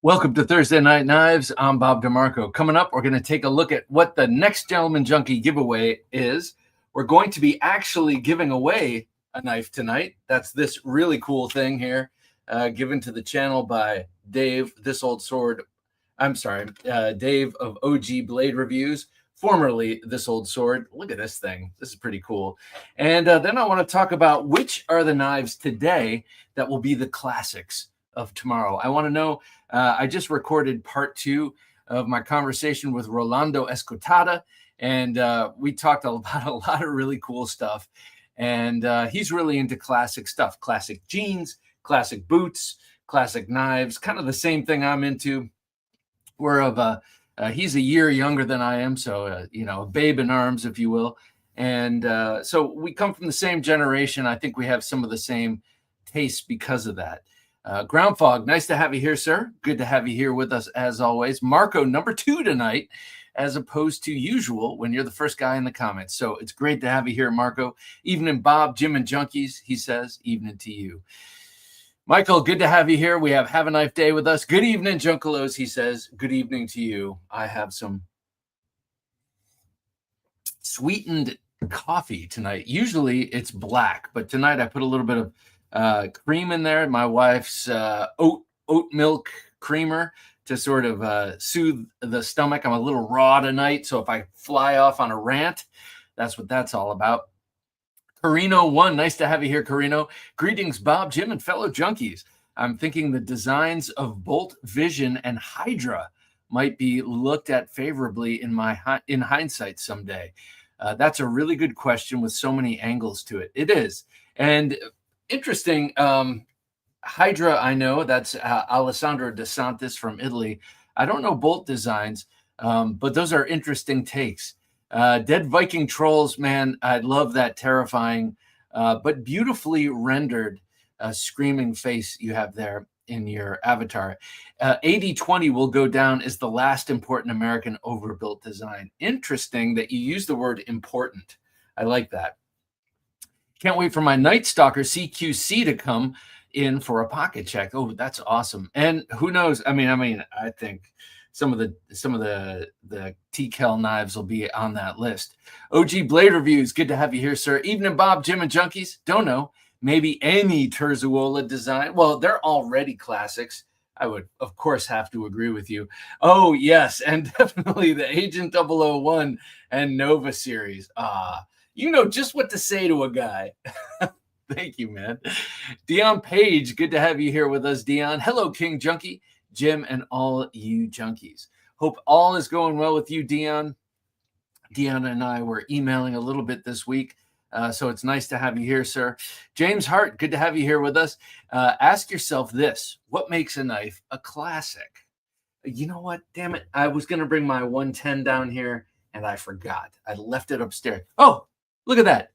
Welcome to Thursday Night Knives. I'm Bob DeMarco. Coming up, we're going to take a look at what the next Gentleman Junkie giveaway is. We're going to be actually giving away a knife tonight. That's this really cool thing here, given to the channel by Dave, This Old Sword. I'm sorry, Dave of OG Blade Reviews, formerly This Old Sword. Look at this thing. This is pretty cool. And then I want to talk about which are the knives today that will be the classics of tomorrow. I want to know. I just recorded part 2 of my conversation with Rolando Escotada, and we talked about a lot of really cool stuff. And he's really into classic stuff, classic jeans, classic boots, classic knives, kind of the same thing I'm into. He's a year younger than I am, so a babe in arms, if you will. And so we come from the same generation. I think we have some of the same tastes because of that. Ground Fog, nice to have you here, sir. Good to have you here with us as always. Marco, number 2 tonight, as opposed to usual when you're the first guy in the comments. So it's great to have you here, Marco. Evening, Bob, Jim, and Junkies, he says. Evening to you. Michael, good to have you here. We have a Knife Day with us. Good evening, Junkalos, he says. Good evening to you. I have some sweetened coffee tonight. Usually it's black, but tonight I put a little bit of cream in there, my wife's oat milk creamer to sort of soothe the stomach. I'm a little raw tonight, so if I fly off on a rant, that's what that's all about. Carino1, nice to have you here, Carino. Greetings, Bob, Jim, and fellow junkies. I'm thinking the designs of Bolt, Vision, and Hydra might be looked at favorably in hindsight someday. That's a really good question with so many angles to it. It is. And interesting. Hydra, I know that's Alessandro De Santis from Italy. I don't know Bolt designs, but those are interesting takes. Dead Viking Trolls, man, I love that terrifying, but beautifully rendered screaming face you have there in your avatar. 8020 will go down as the last important American overbuilt design. Interesting that you use the word important. I like that. Can't wait for my Night Stalker CQC to come in for a pocket check. Oh, that's awesome. And who knows? I mean, I think some of the TKL knives will be on that list. OG Blade Reviews, good to have you here, sir. Evening, Bob, Jim, and Junkies. Don't know. Maybe any Terzuola design. Well, they're already classics. I would, of course, have to agree with you. Oh, yes, and definitely the Agent 001 and Nova series. You know just what to say to a guy. Thank you, man. Dion Page, good to have you here with us, Dion. Hello, King Junkie, Jim, and all you junkies. Hope all is going well with you, Dion. Dion and I were emailing a little bit this week, so it's nice to have you here, sir. James Hart, good to have you here with us. Ask yourself this: what makes a knife a classic? You know what? Damn it. I was going to bring my 110 down here, and I forgot. I left it upstairs. Oh, look at that.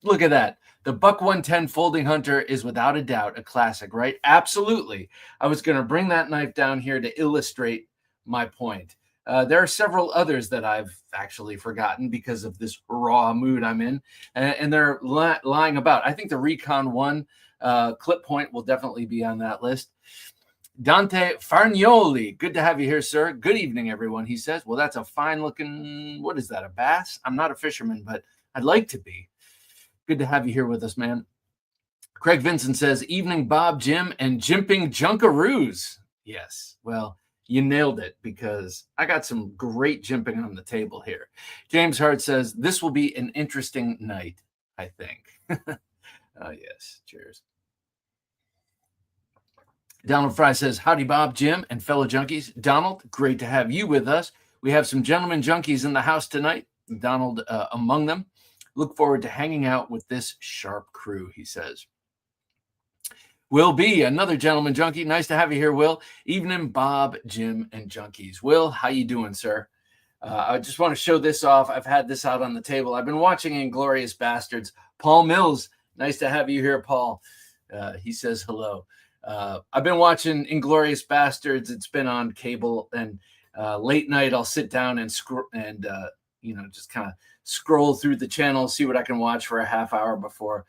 Look at that. The Buck 110 Folding Hunter is without a doubt a classic, right? Absolutely. I was going to bring that knife down here to illustrate my point. There are several others that I've actually forgotten because of this raw mood I'm in, and they're lying about. I think the Recon 1 clip point will definitely be on that list. Dante Farnioli, good to have you here, sir. Good evening, everyone, he says. Well, that's a fine-looking, what is that, a bass? I'm not a fisherman, but I'd like to be. Good to have you here with us, man. Craig Vincent says, evening, Bob, Jim, and Jimping Junkaroos. Yes, well, you nailed it because I got some great jimping on the table here. James Hart says, this will be an interesting night, I think. Oh, yes, cheers. Donald Fry says, howdy, Bob, Jim, and fellow junkies. Donald, great to have you with us. We have some gentlemen junkies in the house tonight, Donald among them. Look forward to hanging out with this sharp crew, he says. Will B, another gentleman junkie. Nice to have you here, Will. Evening, Bob, Jim, and junkies. Will, how you doing, sir? I just want to show this off. I've had this out on the table. I've been watching Inglourious Bastards. Paul Mills, nice to have you here, Paul. He says hello. I've been watching Inglourious Bastards. It's been on cable, and late night I'll sit down and just kind of scroll through the channel, see what I can watch for a half hour before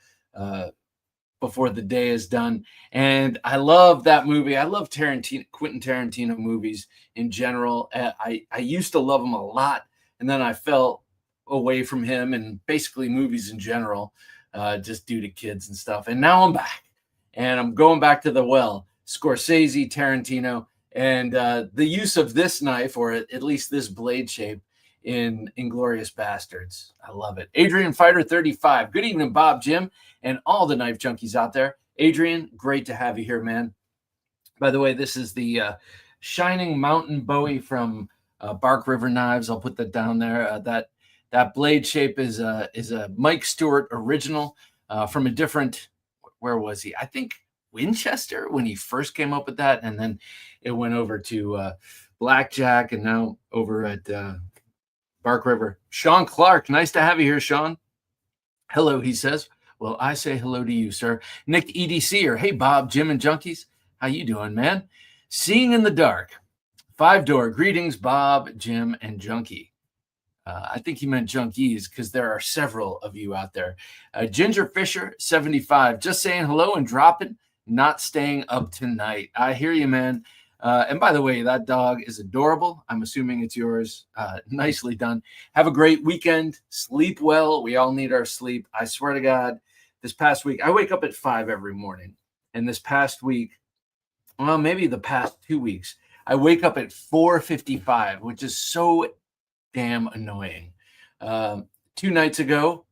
before the day is done. And I love that movie. I love Quentin Tarantino movies in general. I used to love him a lot, and then I fell away from him and basically movies in general, just due to kids and stuff. And now I'm back, and I'm going back to the well. Scorsese, Tarantino, and the use of this knife, or at least this blade shape, in Inglourious Bastards. I love it. Adrian Fighter 35. Good evening, Bob, Jim, and all the knife junkies out there. Adrian, great to have you here, man. By the way, this is the Shining Mountain Bowie from Bark River Knives. I'll put that down there. That blade shape is a Mike Stewart original from a different, where was he? I think Winchester when he first came up with that, and then it went over to Blackjack, and now over at Bark River. Sean Clark, nice to have you here, Sean. Hello, he says. Well, I say hello to you, sir. Nick EDCer, hey, Bob, Jim, and Junkies. How you doing, man? Seeing in the Dark. 5-door, greetings, Bob, Jim, and Junkie. I think he meant junkies because there are several of you out there. Ginger Fisher, 75, just saying hello and dropping, not staying up tonight. I hear you, man. And by the way, that dog is adorable. I'm assuming it's yours. Nicely done. Have a great weekend. Sleep well. We all need our sleep. I swear to God, this past week, I wake up at 5 every morning. And this past week, well, maybe the past 2 weeks, I wake up at 4:55, which is so damn annoying. 2 nights ago,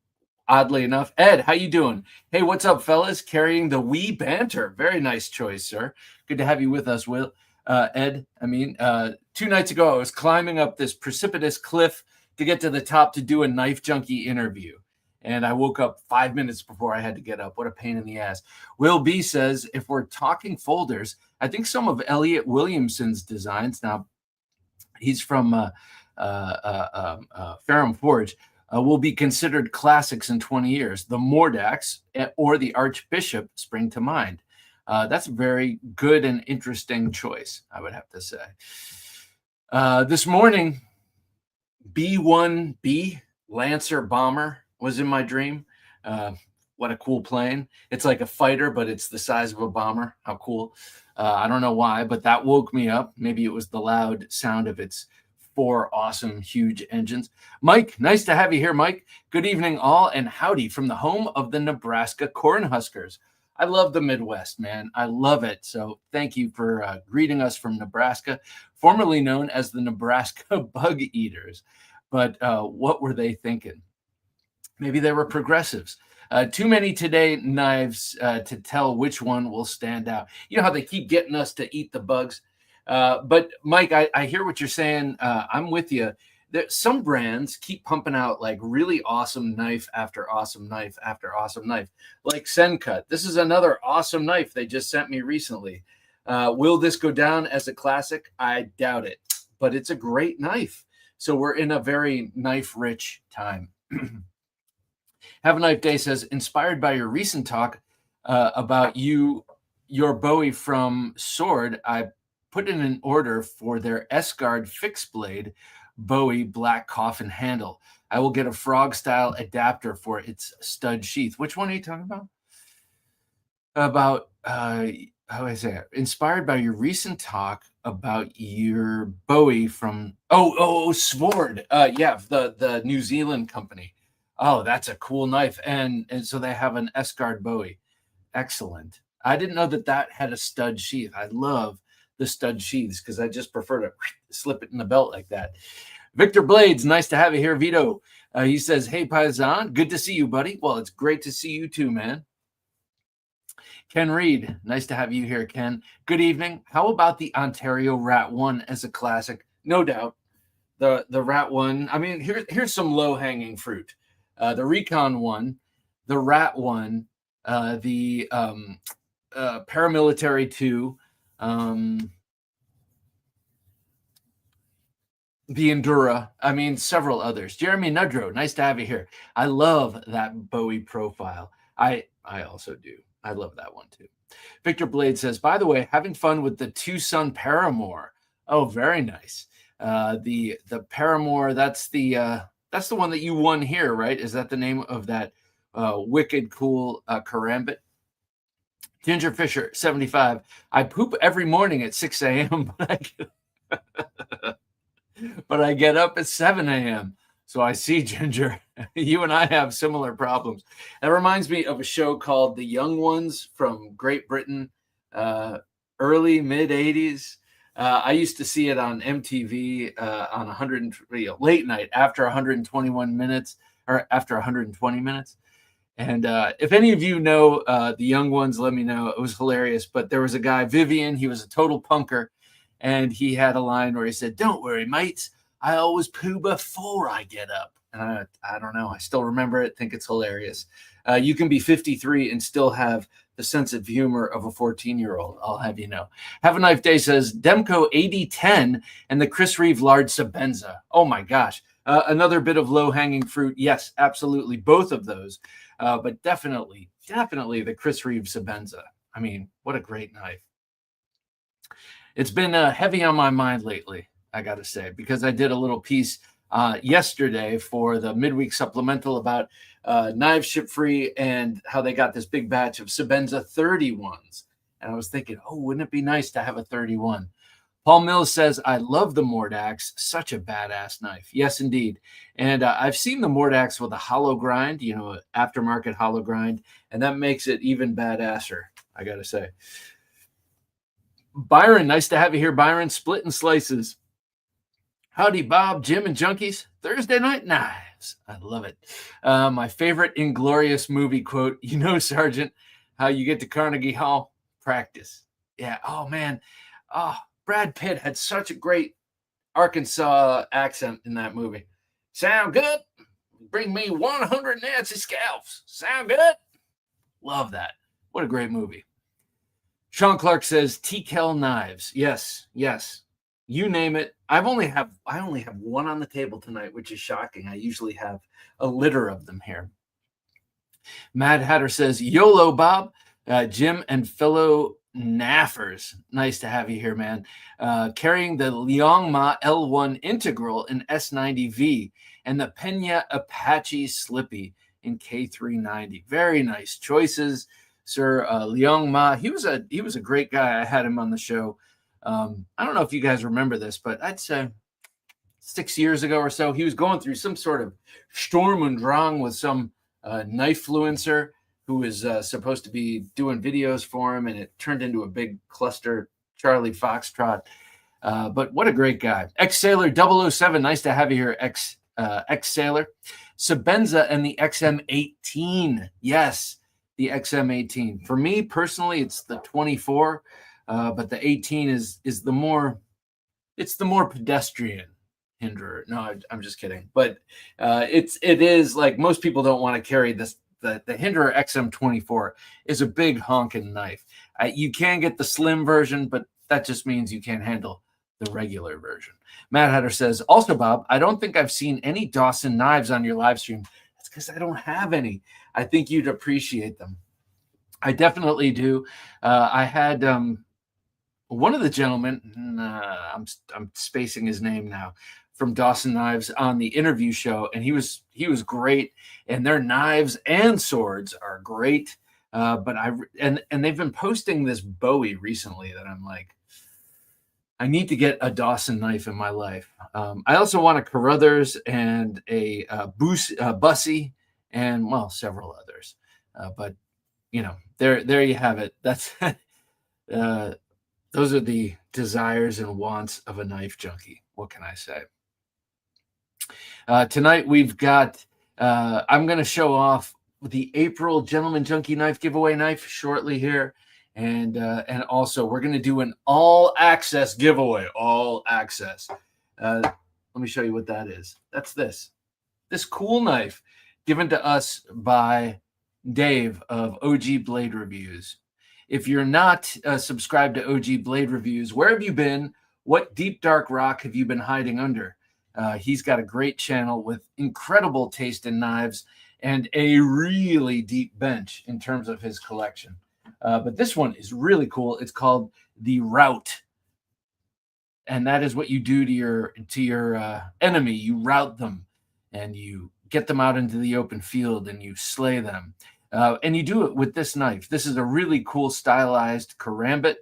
oddly enough, Ed, how you doing? Hey, what's up, fellas? Carrying the wee banter. Very nice choice, sir. Good to have you with us, Will. Ed, 2 nights ago, I was climbing up this precipitous cliff to get to the top to do a Knife Junkie interview. And I woke up 5 minutes before I had to get up. What a pain in the ass. Will B says, if we're talking folders, I think some of Elliot Williamson's designs, now he's from Ferrum Forge, will be considered classics in 20 years. The Mordax or the Archbishop spring to mind. That's a very good and interesting choice, I would have to say. This morning, B-1B Lancer bomber was in my dream. What a cool plane. It's like a fighter, but it's the size of a bomber. How cool. I don't know why, but that woke me up. Maybe it was the loud sound of its 4 awesome, huge engines. Mike, nice to have you here, Mike. Good evening, all, and howdy from the home of the Nebraska Cornhuskers. I love the Midwest, man. I love it. So thank you for greeting us from Nebraska, formerly known as the Nebraska Bug Eaters. But what were they thinking? Maybe they were progressives. Too many today knives to tell which one will stand out. You know how they keep getting us to eat the bugs? But Mike, I hear what you're saying. I'm with you. Some brands keep pumping out like really awesome knife after awesome knife after awesome knife, like Sencut. This is another awesome knife they just sent me recently. Will this go down as a classic? I doubt it, but it's a great knife. So we're in a very knife-rich time. Have a Knife Day says, inspired by your recent talk about your Bowie from Sword, I put in an order for their S-Guard fixed blade Bowie black coffin handle. I will get a frog style adapter for its stud sheath. Which one are you talking about? How do I say it? Inspired by your recent talk about your Bowie from Sword. Yeah, the New Zealand company. Oh, that's a cool knife. And so they have an S-Guard Bowie. Excellent. I didn't know that had a stud sheath. I love the stud sheaths because I just prefer to slip it in the belt like that. Victor Blades, nice to have you here, Vito. He says, hey, Paisan, good to see you, buddy. Well, it's great to see you too, man. Ken Reed, nice to have you here, Ken. Good evening. How about the Ontario Rat 1 as a classic? No doubt. The Rat 1, I mean, here's some low-hanging fruit. The Recon 1, the Rat 1, the Paramilitary 2, the Endura, I mean, several others. Jeremy Nudrow, nice to have you here. I love that Bowie profile. I also do. I love that one too. Victor Blade says, by the way, having fun with the Tucson Paramore. Oh, very nice. The Paramore, that's the one that you won here, right? Is that the name of that wicked cool karambit? Ginger Fisher, 75. I poop every morning at 6 a.m., but I get up at 7 a.m. So I see, Ginger, you and I have similar problems. That reminds me of a show called The Young Ones from Great Britain, early, mid 80s. I used to see it on MTV on 100, late night after 121 minutes or after 120 minutes. And if any of you know The Young Ones, let me know. It was hilarious. But there was a guy, Vivian, he was a total punker. And he had a line where he said, "Don't worry, mates. I always poo before I get up." And I don't know. I still remember it. Think it's hilarious. You can be 53 and still have the sense of humor of a 14-year-old. I'll have you know. Have a Knife Day says, Demko 8010 and the Chris Reeve Large Sabenza. Oh, my gosh. Another bit of low-hanging fruit. Yes, absolutely. Both of those. But definitely the Chris Reeve Sabenza. I mean, what a great knife. It's been heavy on my mind lately, I got to say, because I did a little piece yesterday for the midweek supplemental about knives ship free and how they got this big batch of Sabenza 31s. And I was thinking, oh, wouldn't it be nice to have a 31? Paul Mills says, I love the Mordax. Such a badass knife. Yes, indeed. And I've seen the Mordax with a hollow grind, aftermarket hollow grind, and that makes it even badasser, I got to say. Byron, nice to have you here, Byron. Split and Slices. Howdy, Bob, Jim, and Junkies. Thursday Night Knives. I love it. My favorite Inglorious movie quote, Sergeant, how you get to Carnegie Hall? Practice. Yeah. Oh, man. Oh, Brad Pitt had such a great Arkansas accent in that movie. Sound good? Bring me 100 Nancy scalps. Sound good? Love that. What a great movie. Sean Clark says T-Kel knives. Yes. You name it. I only have one on the table tonight, which is shocking. I usually have a litter of them here. Mad Hatter says YOLO, Bob. Jim and fellow Naffers. Nice to have you here, man. Carrying the Liangma L1 Integral in S90V and the Pena Apache Slippy in K390. Very nice choices, Sir Liang Ma. He was a great guy. I had him on the show. I don't know if you guys remember this, but I'd say 6 years ago or so, he was going through some sort of Sturm und Drang with some knifefluencer who was supposed to be doing videos for him, and it turned into a big cluster Charlie Foxtrot. But what a great guy. Ex-Sailor 007, nice to have you here, ex-Sailor. Sabenza and the XM18. Yes, the XM18. For me, personally, it's the 24, but the 18 is the more pedestrian hinderer. No, I'm just kidding. But it is like most people don't want to carry this. The Hinderer XM24 is a big honking knife. You can get the slim version, but that just means you can't handle the regular version. Matt Hatter says, also, Bob, I don't think I've seen any Dawson knives on your live stream. That's because I don't have any. I think you'd appreciate them. I definitely do. I had one of the gentlemen, I'm spacing his name now, from Dawson Knives on the interview show, and he was great, and their knives and swords are great. But they've been posting this Bowie recently that I'm like, I need to get a Dawson knife in my life. I also want a Carruthers and a Bussy, and several others. But there you have it. That's those are the desires and wants of a knife junkie. What can I say? Tonight we've got, I'm going to show off the April Gentleman Junkie Knife giveaway knife shortly here. And also we're going to do an all access giveaway, all access. Let me show you what that is. That's this cool knife given to us by Dave of OG Blade Reviews. If you're not subscribed to OG Blade Reviews, where have you been? What deep, dark rock have you been hiding under? He's got a great channel with incredible taste in knives and a really deep bench in terms of his collection. But this one is really cool. It's called the ROUT. And that is what you do to your enemy. You rout them and you get them out into the open field and you slay them. And you do it with this knife. This is a really cool stylized karambit.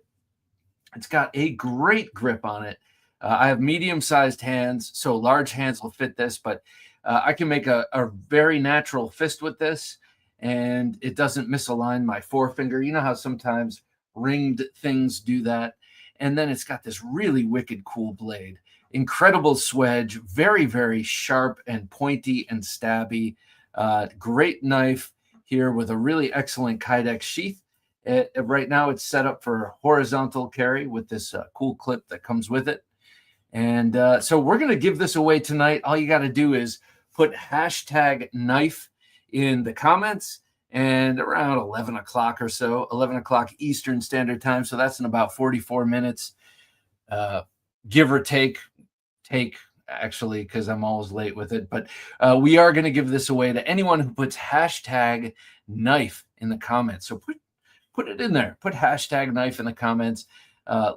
It's got a great grip on it. I have medium-sized hands, so large hands will fit this, but I can make a very natural fist with this, and it doesn't misalign my forefinger. You know how sometimes ringed things do that? And then it's got this really wicked cool blade. Incredible swedge, very, very sharp and pointy and stabby. Great knife here with a really excellent Kydex sheath. Right now it's set up for horizontal carry with this cool clip that comes with it. And so we're going to give this away tonight. All you got to do is put hashtag knife in the comments, and around 11 o'clock or so, 11 o'clock Eastern Standard Time. So that's in about 44 minutes, give or take actually, because I'm always late with it. But we are going to give this away to anyone who puts hashtag knife in the comments. So put it in there. Put hashtag knife in the comments.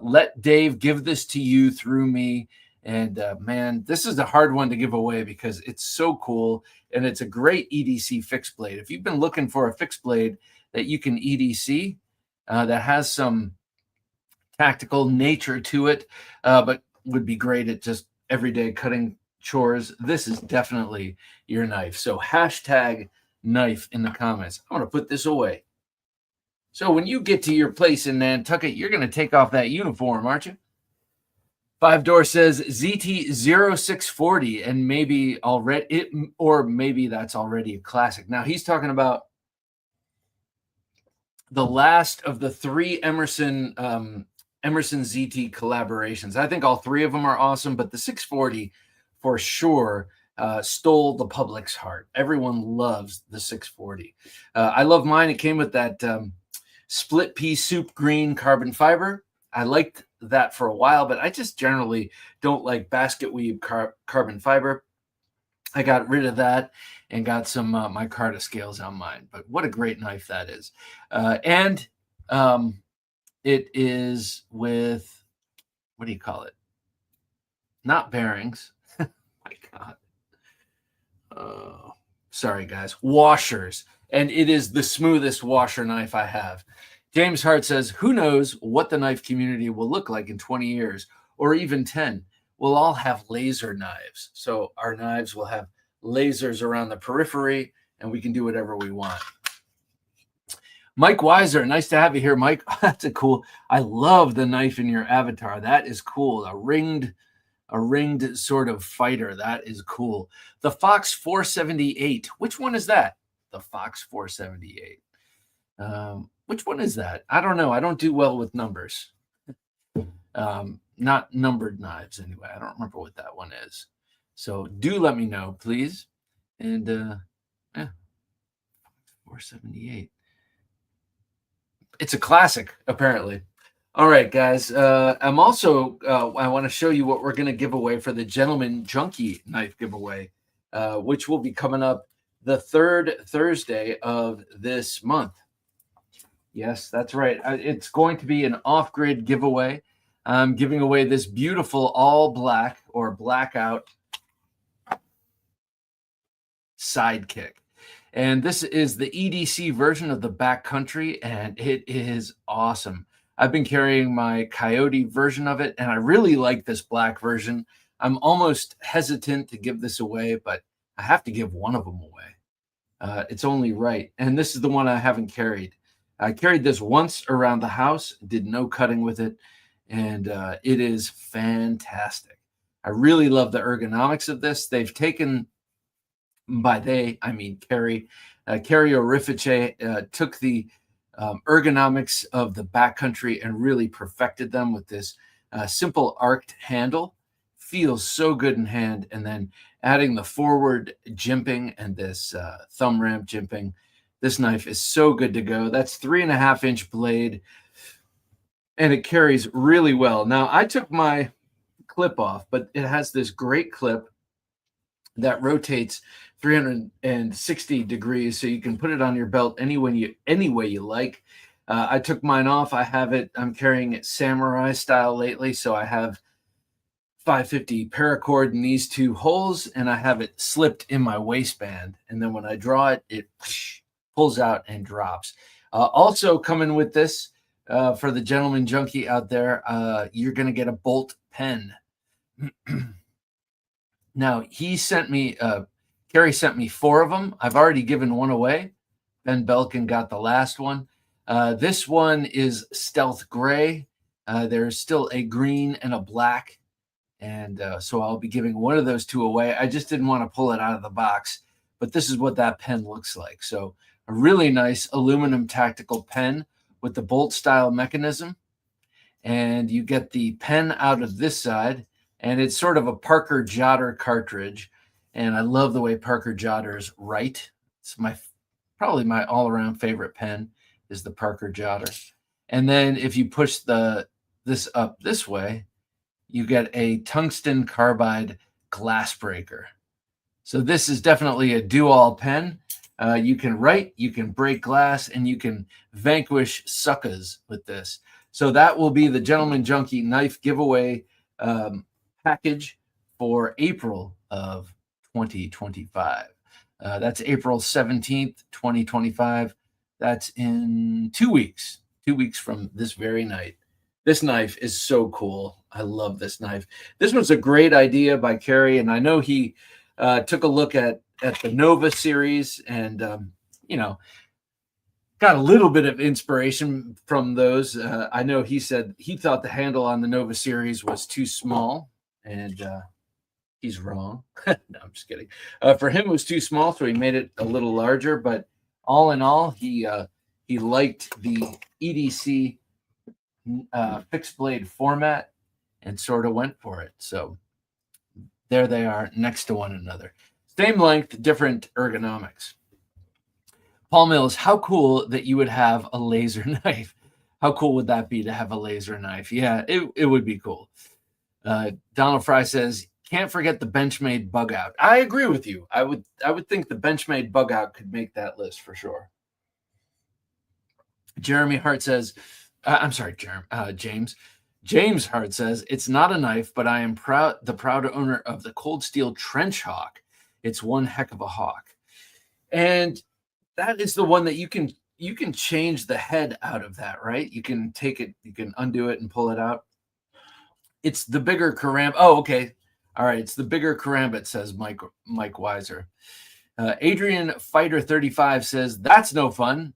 Let Dave give this to you through me. And man, this is a hard one to give away because it's so cool. And it's a great EDC fixed blade. If you've been looking for a fixed blade that you can EDC, that has some tactical nature to it, but would be great at just everyday cutting chores, this is definitely your knife. So hashtag knife in the comments. I'm going to put this away. So when you get to your place in Nantucket, you're going to take off that uniform, aren't you? Five Door says ZT0640, and maybe maybe that's already a classic. Now he's talking about the last of the 3 Emerson ZT collaborations. I think all 3 of them are awesome, but the 640 for sure stole the public's heart. Everyone loves the 640. I love mine. It came with that split pea soup green carbon fiber. I liked that for a while, but I just generally don't like basket weave carbon fiber. I got rid of that and got some micarta scales on mine. But what a great knife that is. And it is with, what do you call it? Not bearings. My God. Sorry, guys. Washers. And it is the smoothest washer knife I have. James Hart says, who knows what the knife community will look like in 20 years or even 10. We'll all have laser knives. So our knives will have lasers around the periphery, and we can do whatever we want. Mike Weiser, nice to have you here, Mike. That's a cool. I love the knife in your avatar. That is cool. A ringed sort of fighter. That is cool. The Fox 478. Which one is that? The Fox 478. Which one is that? I don't know. I don't do well with numbers. Not numbered knives anyway. I don't remember what that one is. So do let me know, please. And yeah, 478. It's a classic, apparently. All right, guys. I'm also, I want to show you what we're going to give away for the Gentleman Junkie knife giveaway, which will be coming up the 3rd Thursday of this month. Yes, that's right. It's going to be an off-grid giveaway. I'm giving away this beautiful all black or blackout sidekick. And this is the EDC version of the backcountry, and it is awesome. I've been carrying my Coyote version of it, and I really like this black version. I'm almost hesitant to give this away, but I have to give one of them away. It's only right. And this is the one I haven't carried. I carried this once around the house, did no cutting with it, and it is fantastic. I really love the ergonomics of this. They've taken, by they, I mean Carrie Orifice took the ergonomics of the backcountry and really perfected them with this simple arced handle. Feels so good in hand, and then adding the forward jimping and this thumb ramp jimping. This knife is so good to go. That's 3.5-inch blade, and it carries really well. Now, I took my clip off, but it has this great clip that rotates 360 degrees, so you can put it on your belt any way you like. I took mine off. I'm carrying it samurai style lately, so I have 550 paracord in these 2 holes, and I have it slipped in my waistband. And then when I draw it, it pulls out and drops. Also coming with this, for the gentleman junkie out there, you're going to get a bolt pen. Now, Kerry sent me 4 of them. I've already given one away. Ben Belkin got the last one. This one is stealth gray. There's still a green and a black. And so I'll be giving one of those 2 away. I just didn't want to pull it out of the box, but this is what that pen looks like. So a really nice aluminum tactical pen with the bolt style mechanism. And you get the pen out of this side, and it's sort of a Parker Jotter cartridge. And I love the way Parker Jotters write. It's probably my all-around favorite pen is the Parker Jotter. And then if you push this up this way, you get a tungsten carbide glass breaker. So this is definitely a do-all pen. You can write, you can break glass, and you can vanquish suckers with this. So that will be the Gentleman Junkie knife giveaway package for April of 2025. That's April 17th, 2025. That's in 2 weeks, 2 weeks from this very night. This knife is so cool. I love this knife. This was a great idea by Kerry, and I know he took a look at the Nova series and, got a little bit of inspiration from those. I know he said he thought the handle on the Nova series was too small, and he's wrong. No, I'm just kidding. For him, it was too small, so he made it a little larger. But all in all, he liked the EDC fixed blade format and sort of went for it. So there they are next to one another. Same length, different ergonomics. Paul Mills, how cool that you would have a laser knife. How cool would that be to have a laser knife? Yeah, it would be cool. Donald Fry says, can't forget the Benchmade bug out. I agree with you. I would think the Benchmade bug out could make that list for sure. Jeremy Hart says, I'm sorry, James. James Hart says, it's not a knife, but I am the proud owner of the Cold Steel Trench Hawk. It's one heck of a hawk. And that is the one that you can change the head out of that, right? You can take it, you can undo it and pull it out. It's the bigger karambit. Oh, okay. All right. It's the bigger karambit, says Mike Weiser. Adrian Fighter 35 says, that's no fun.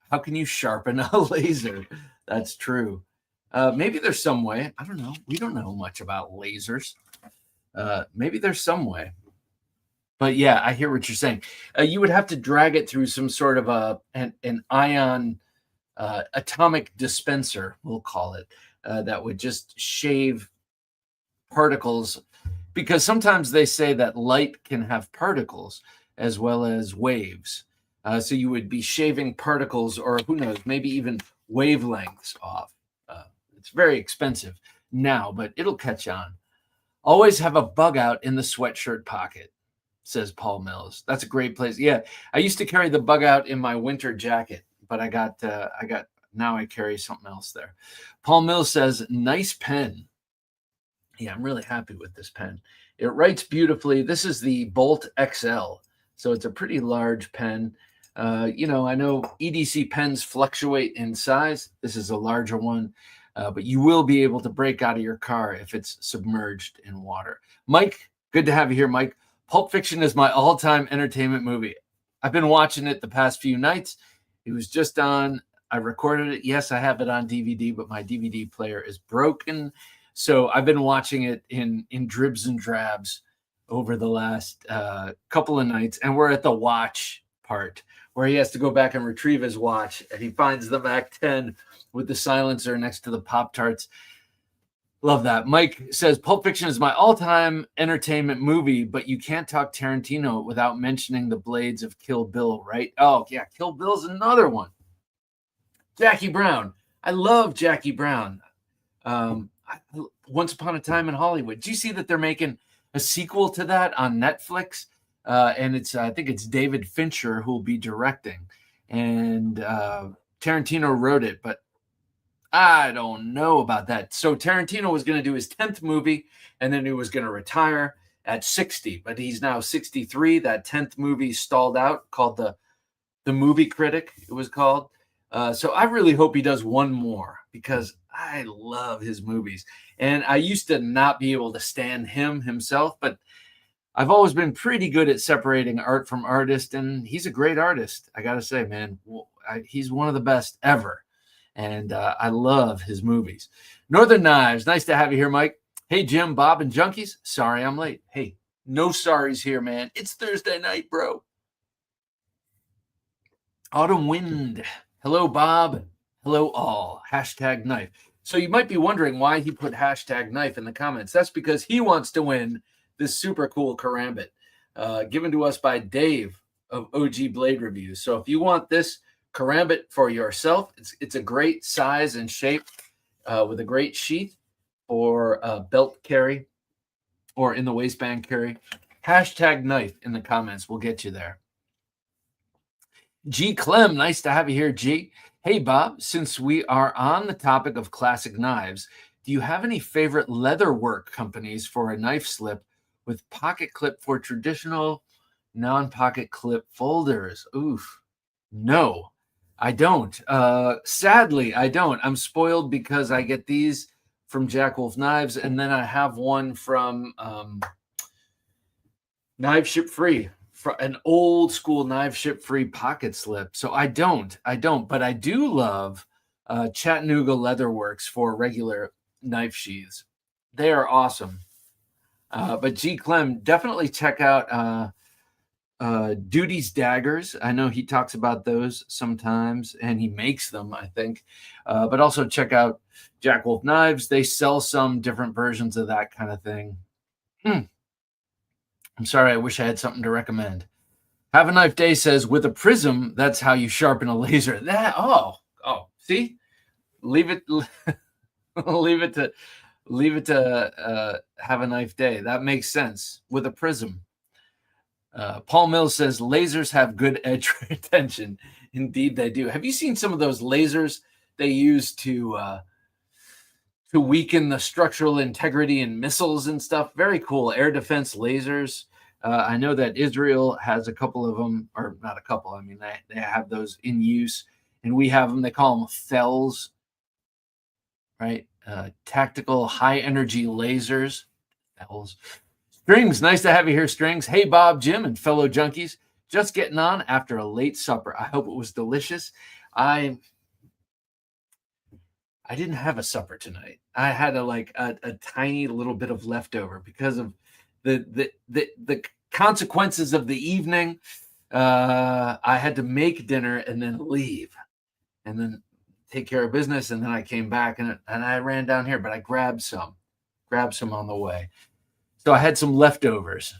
How can you sharpen a laser? That's true. Maybe there's some way. I don't know. We don't know much about lasers. Maybe there's some way. But yeah, I hear what you're saying. You would have to drag it through some sort of an ion atomic dispenser, we'll call it, that would just shave particles. Because sometimes they say that light can have particles as well as waves. So you would be shaving particles, or who knows, maybe even wavelengths off. It's very expensive now, but it'll catch on. Always have a bug out in the sweatshirt pocket, says Paul Mills. That's a great place. Yeah, I used to carry the bug out in my winter jacket, but now I carry something else there. Paul Mills says, nice pen. Yeah, I'm really happy with this pen. It writes beautifully. This is the Bolt XL, so it's a pretty large pen. I know EDC pens fluctuate in size. This is a larger one, but you will be able to break out of your car if it's submerged in water. Mike, good to have you here, Mike. Pulp Fiction is my all-time entertainment movie. I've been watching it the past few nights. It was just on. I recorded it. Yes, I have it on DVD, but my DVD player is broken. So I've been watching it in dribs and drabs over the last couple of nights. And we're at the watch part where he has to go back and retrieve his watch. And he finds the Mac 10 with the silencer next to the Pop-Tarts. Love that. Mike says, Pulp Fiction is my all-time entertainment movie, but you can't talk Tarantino without mentioning the blades of Kill Bill, right? Oh, yeah, Kill Bill's another one. Jackie Brown. I love Jackie Brown. Once Upon a Time in Hollywood. Do you see that they're making a sequel to that on Netflix? And I think it's David Fincher who will be directing. And Tarantino wrote it, but I don't know about that. So Tarantino was going to do his 10th movie, and then he was going to retire at 60, but he's now 63. That 10th movie stalled out, called the The Movie Critic, it was called. So I really hope he does one more because I love his movies. And I used to not be able to stand him himself, but I've always been pretty good at separating art from artist, and he's a great artist. I got to say, man, he's one of the best ever. And I love his movies. Northern Knives, nice to have you here, Mike. Hey, Jim, Bob, and Junkies. Sorry I'm late. Hey, no sorries here, man. It's Thursday night, bro. Autumn Wind. Hello, Bob. Hello, all. Hashtag knife. So you might be wondering why he put hashtag knife in the comments. That's because he wants to win this super cool karambit given to us by Dave of OG Blade Reviews. So if you want this karambit for yourself, it's a great size and shape with a great sheath for belt carry or in the waistband carry. Hashtag knife in the comments will get you there. G. Clem, nice to have you here, G. Hey, Bob, since we are on the topic of classic knives, do you have any favorite leatherwork companies for a knife slip with pocket clip for traditional non-pocket clip folders? Oof. No, I don't. Sadly, I don't. I'm spoiled because I get these from Jack Wolf Knives, and then I have one from Knife Ship Free, an old school Knife Ship Free pocket slip. So I don't, but I do love Chattanooga Leatherworks for regular knife sheaths. They are awesome. But G. Clem, definitely check out Duty's Daggers. I know he talks about those sometimes, and he makes them, I think. But also check out Jack Wolf Knives. They sell some different versions of that kind of thing. I'm sorry, I wish I had something to recommend. Have a Knife Day says, with a prism, that's how you sharpen a laser. See? Leave it to Have a Knife Day. That makes sense. With a prism. Paul Mills says, lasers have good edge retention. Indeed, they do. Have you seen some of those lasers they use to weaken the structural integrity in missiles and stuff? Very cool. Air defense lasers. I know that Israel has a couple of them, or not a couple. I mean, they have those in use, and we have them. They call them FELs, right? Tactical high energy lasers. FELs. Strings, nice to have you here, Strings. Hey, Bob, Jim, and fellow junkies. Just getting on after a late supper. I hope it was delicious. I didn't have a supper tonight. I had a tiny little bit of leftover because of the consequences of the evening. I had to make dinner and then leave and then take care of business. And then I came back and I ran down here, but I grabbed some on the way. So I had some leftovers,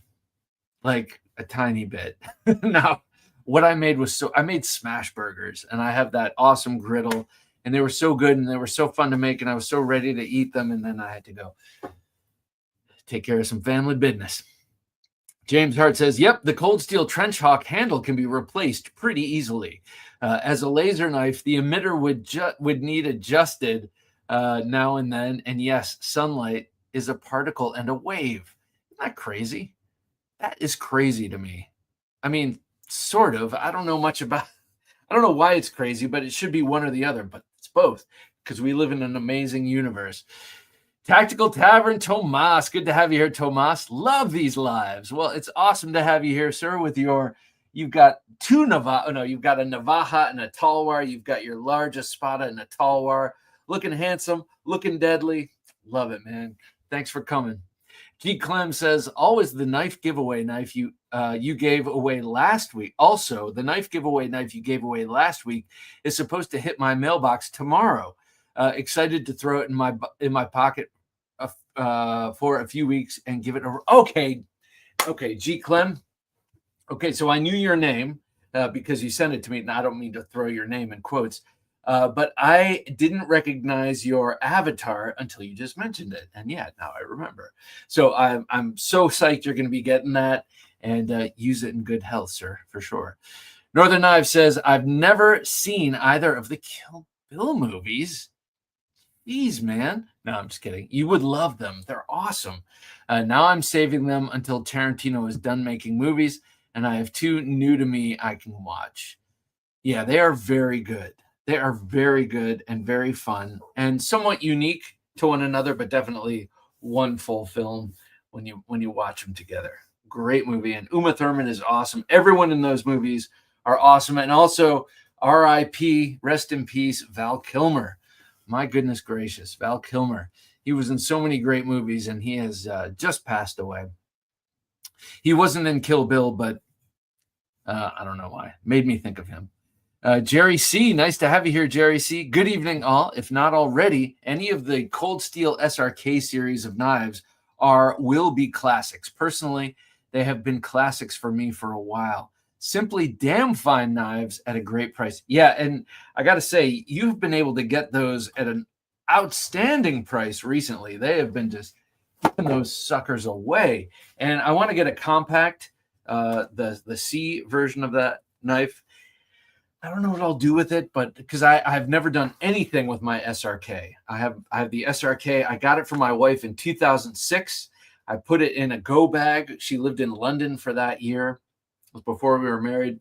like a tiny bit. Now, what I made I made smash burgers, and I have that awesome griddle, and they were so good and they were so fun to make, and I was so ready to eat them. And then I had to go take care of some family business. James Hart says, yep, the cold steel trench hawk handle can be replaced pretty easily. As a laser knife, the emitter would need adjusted now and then. And yes, sunlight is a particle and a wave. Isn't that crazy? That is crazy to me. I mean, sort of. I don't know why it's crazy, but it should be one or the other, but it's both because we live in an amazing universe. Tactical Tavern, Tomas. Good to have you here, Tomas. Love these lives. Well, it's awesome to have you here, sir, you've got two Navaja. No, you've got a Navaja and a Talwar. You've got your large Espada and a Talwar. Looking handsome, looking deadly. Love it, man. Thanks for coming. G. Clem says, always the knife giveaway knife you gave away last week. Also, the knife giveaway knife you gave away last week is supposed to hit my mailbox tomorrow. Excited to throw it in my pocket for a few weeks and give it over. Okay, G. Clem. Okay, so I knew your name because you sent it to me, and I don't mean to throw your name in quotes. But I didn't recognize your avatar until you just mentioned it. And yeah, now I remember. So I'm so psyched you're going to be getting that, and use it in good health, sir, for sure. Northern Knives says, I've never seen either of the Kill Bill movies. Jeez, man. No, I'm just kidding. You would love them. They're awesome. Now I'm saving them until Tarantino is done making movies, and I have two new to me I can watch. Yeah, they are very good. They are very good and very fun and somewhat unique to one another, but definitely one full film when you watch them together. Great movie, and Uma Thurman is awesome. Everyone in those movies are awesome, and also R.I.P. Rest in peace, Val Kilmer. My goodness gracious, Val Kilmer. He was in so many great movies, and he has just passed away. He wasn't in Kill Bill, but I don't know why. Made me think of him. Jerry C., nice to have you here, Jerry C. Good evening, all. If not already, any of the Cold Steel SRK series of knives will be classics. Personally, they have been classics for me for a while. Simply damn fine knives at a great price. Yeah, and I got to say, you've been able to get those at an outstanding price recently. They have been just giving those suckers away. And I want to get a compact, the C version of that knife. I don't know what I'll do with it, but because I've never done anything with my SRK. I have the SRK. I got it from my wife in 2006. I put it in a go bag. She lived in London for that year. It was before we were married.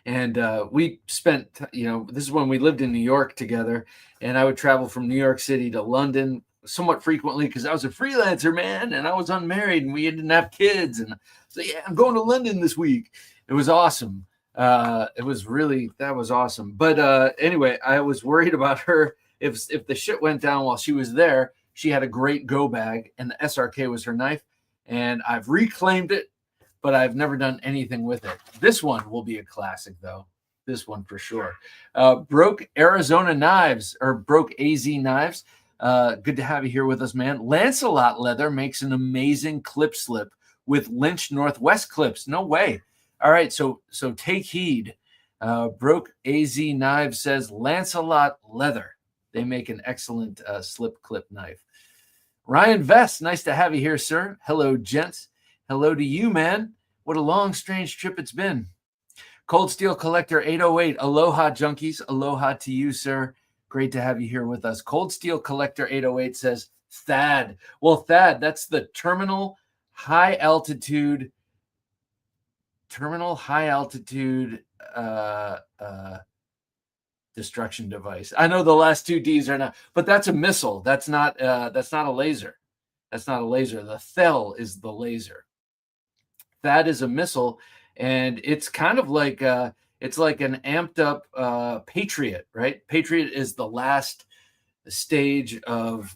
And we spent, this is when we lived in New York together. And I would travel from New York City to London somewhat frequently because I was a freelancer, man. And I was unmarried and we didn't have kids. And so, yeah, I'm going to London this week. It was awesome. That was awesome. But anyway, I was worried about her. If the shit went down while she was there, she had a great go bag and the SRK was her knife. And I've reclaimed it, but I've never done anything with it. This one will be a classic, though. This one for sure. Broke Arizona Knives, or Broke AZ Knives. Good to have you here with us, man. Lancelot Leather makes an amazing clip slip with Lynch Northwest clips. No way. All right, so take heed. Broke AZ Knives says Lancelot Leather. They make an excellent slip clip knife. Ryan Vest, nice to have you here, sir. Hello, gents. Hello to you, man. What a long, strange trip it's been. Cold Steel Collector 808. Aloha, junkies. Aloha to you, sir. Great to have you here with us. Cold Steel Collector 808 says THAD. Well, THAD, that's the Terminal High Altitude destruction device. I know the last two D's are not, but that's a missile. That's not a laser. That's not a laser. The THEL is the laser. That is a missile, and it's kind of like it's like an amped up Patriot, right? Patriot is the last stage of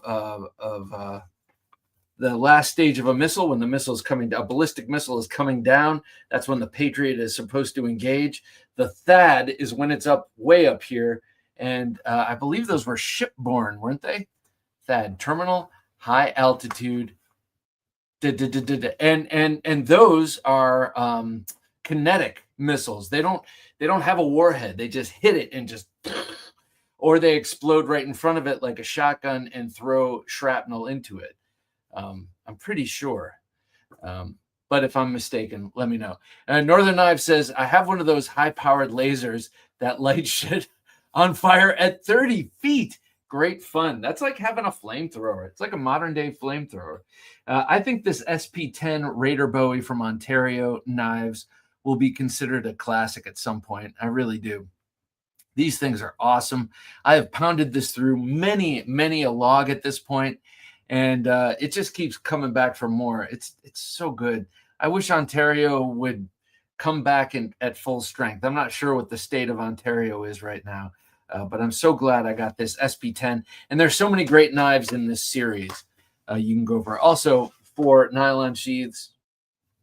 the last stage of a missile. When the missile is coming down, a ballistic missile is coming down, that's when the Patriot is supposed to engage. The THAD is when it's up way up here, and I believe those were shipborne, weren't they? THAD, Terminal High Altitude, and those are kinetic missiles. They don't have a warhead. They just hit it and just, or they explode right in front of it like a shotgun and throw shrapnel into it. I'm pretty sure. But if I'm mistaken, let me know. Northern Knife says, I have one of those high-powered lasers that light shit on fire at 30 feet. Great fun. That's like having a flamethrower. It's like a modern-day flamethrower. I think this SP10 Raider Bowie from Ontario knives will be considered a classic at some point. I really do. These things are awesome. I have pounded this through many, many a log at this point, and it just keeps coming back for more. It's so good. I wish Ontario would come back at full strength. I'm not sure what the state of Ontario is right now, but I'm so glad I got this SP10. And there's so many great knives in this series you can go for. Also, for nylon sheaths,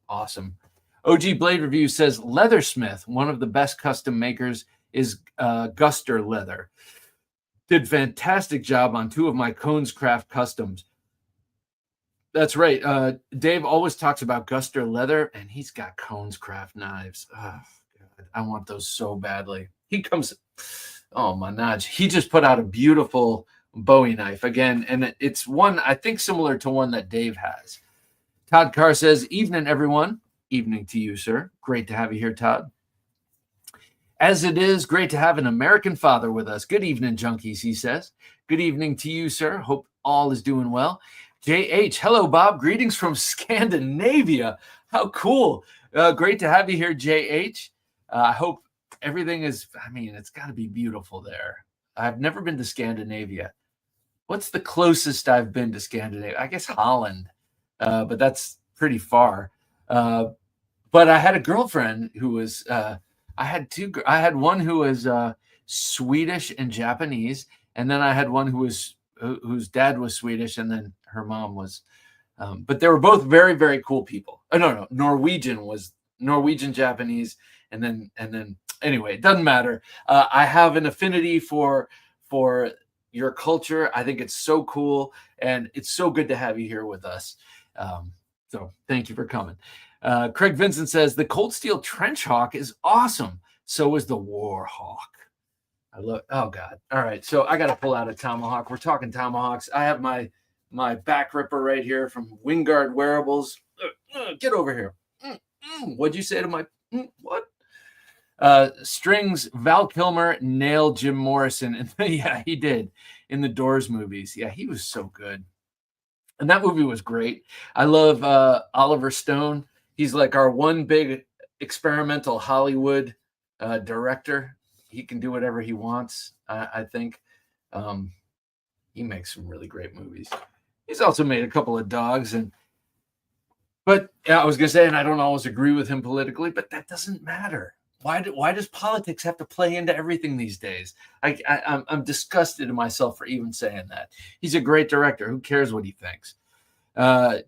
awesome. OG Blade Review says, Leathersmith, one of the best custom makers, is Guster Leather. Did fantastic job on two of my Cones Craft customs. That's right. Dave always talks about Guster Leather, and he's got Cones Craft knives. Oh, God, I want those so badly. Oh, my nudge. He just put out a beautiful Bowie knife again, and it's one, I think, similar to one that Dave has. Todd Carr says, evening, everyone. Evening to you, sir. Great to have you here, Todd. As it is, great to have an American father with us. Good evening, junkies, he says. Good evening to you, sir. Hope all is doing well. JH, hello, Bob. Greetings from Scandinavia. How cool. Great to have you here, JH. I hope everything is, I mean, it's got to be beautiful there. I've never been to Scandinavia. What's the closest I've been to Scandinavia? I guess Holland, but that's pretty far. But I had a girlfriend who was, I had one who was Swedish and Japanese, and then I had one whose dad was Swedish, and then her mom was, but they were both very, very cool people. Oh, no, Norwegian, Japanese, and then anyway, it doesn't matter. I have an affinity for your culture. I think it's so cool, and it's so good to have you here with us. So thank you for coming. Craig Vincent says the Cold Steel Trench Hawk is awesome. So is the War Hawk. I love. Oh God! All right, so I got to pull out a tomahawk. We're talking tomahawks. I have my back ripper right here from Wingard Wearables. Get over here. What'd you say to my what? Strings. Val Kilmer nailed Jim Morrison, and yeah, he did in the Doors movies. Yeah, he was so good, and that movie was great. I love Oliver Stone. He's like our one big experimental Hollywood director. He can do whatever he wants. I think he makes some really great movies. He's also made a couple of dogs, but yeah, I was gonna say, and I don't always agree with him politically, but that doesn't matter. Why does politics have to play into everything these days? I'm disgusted in myself for even saying that. He's a great director. Who cares what he thinks?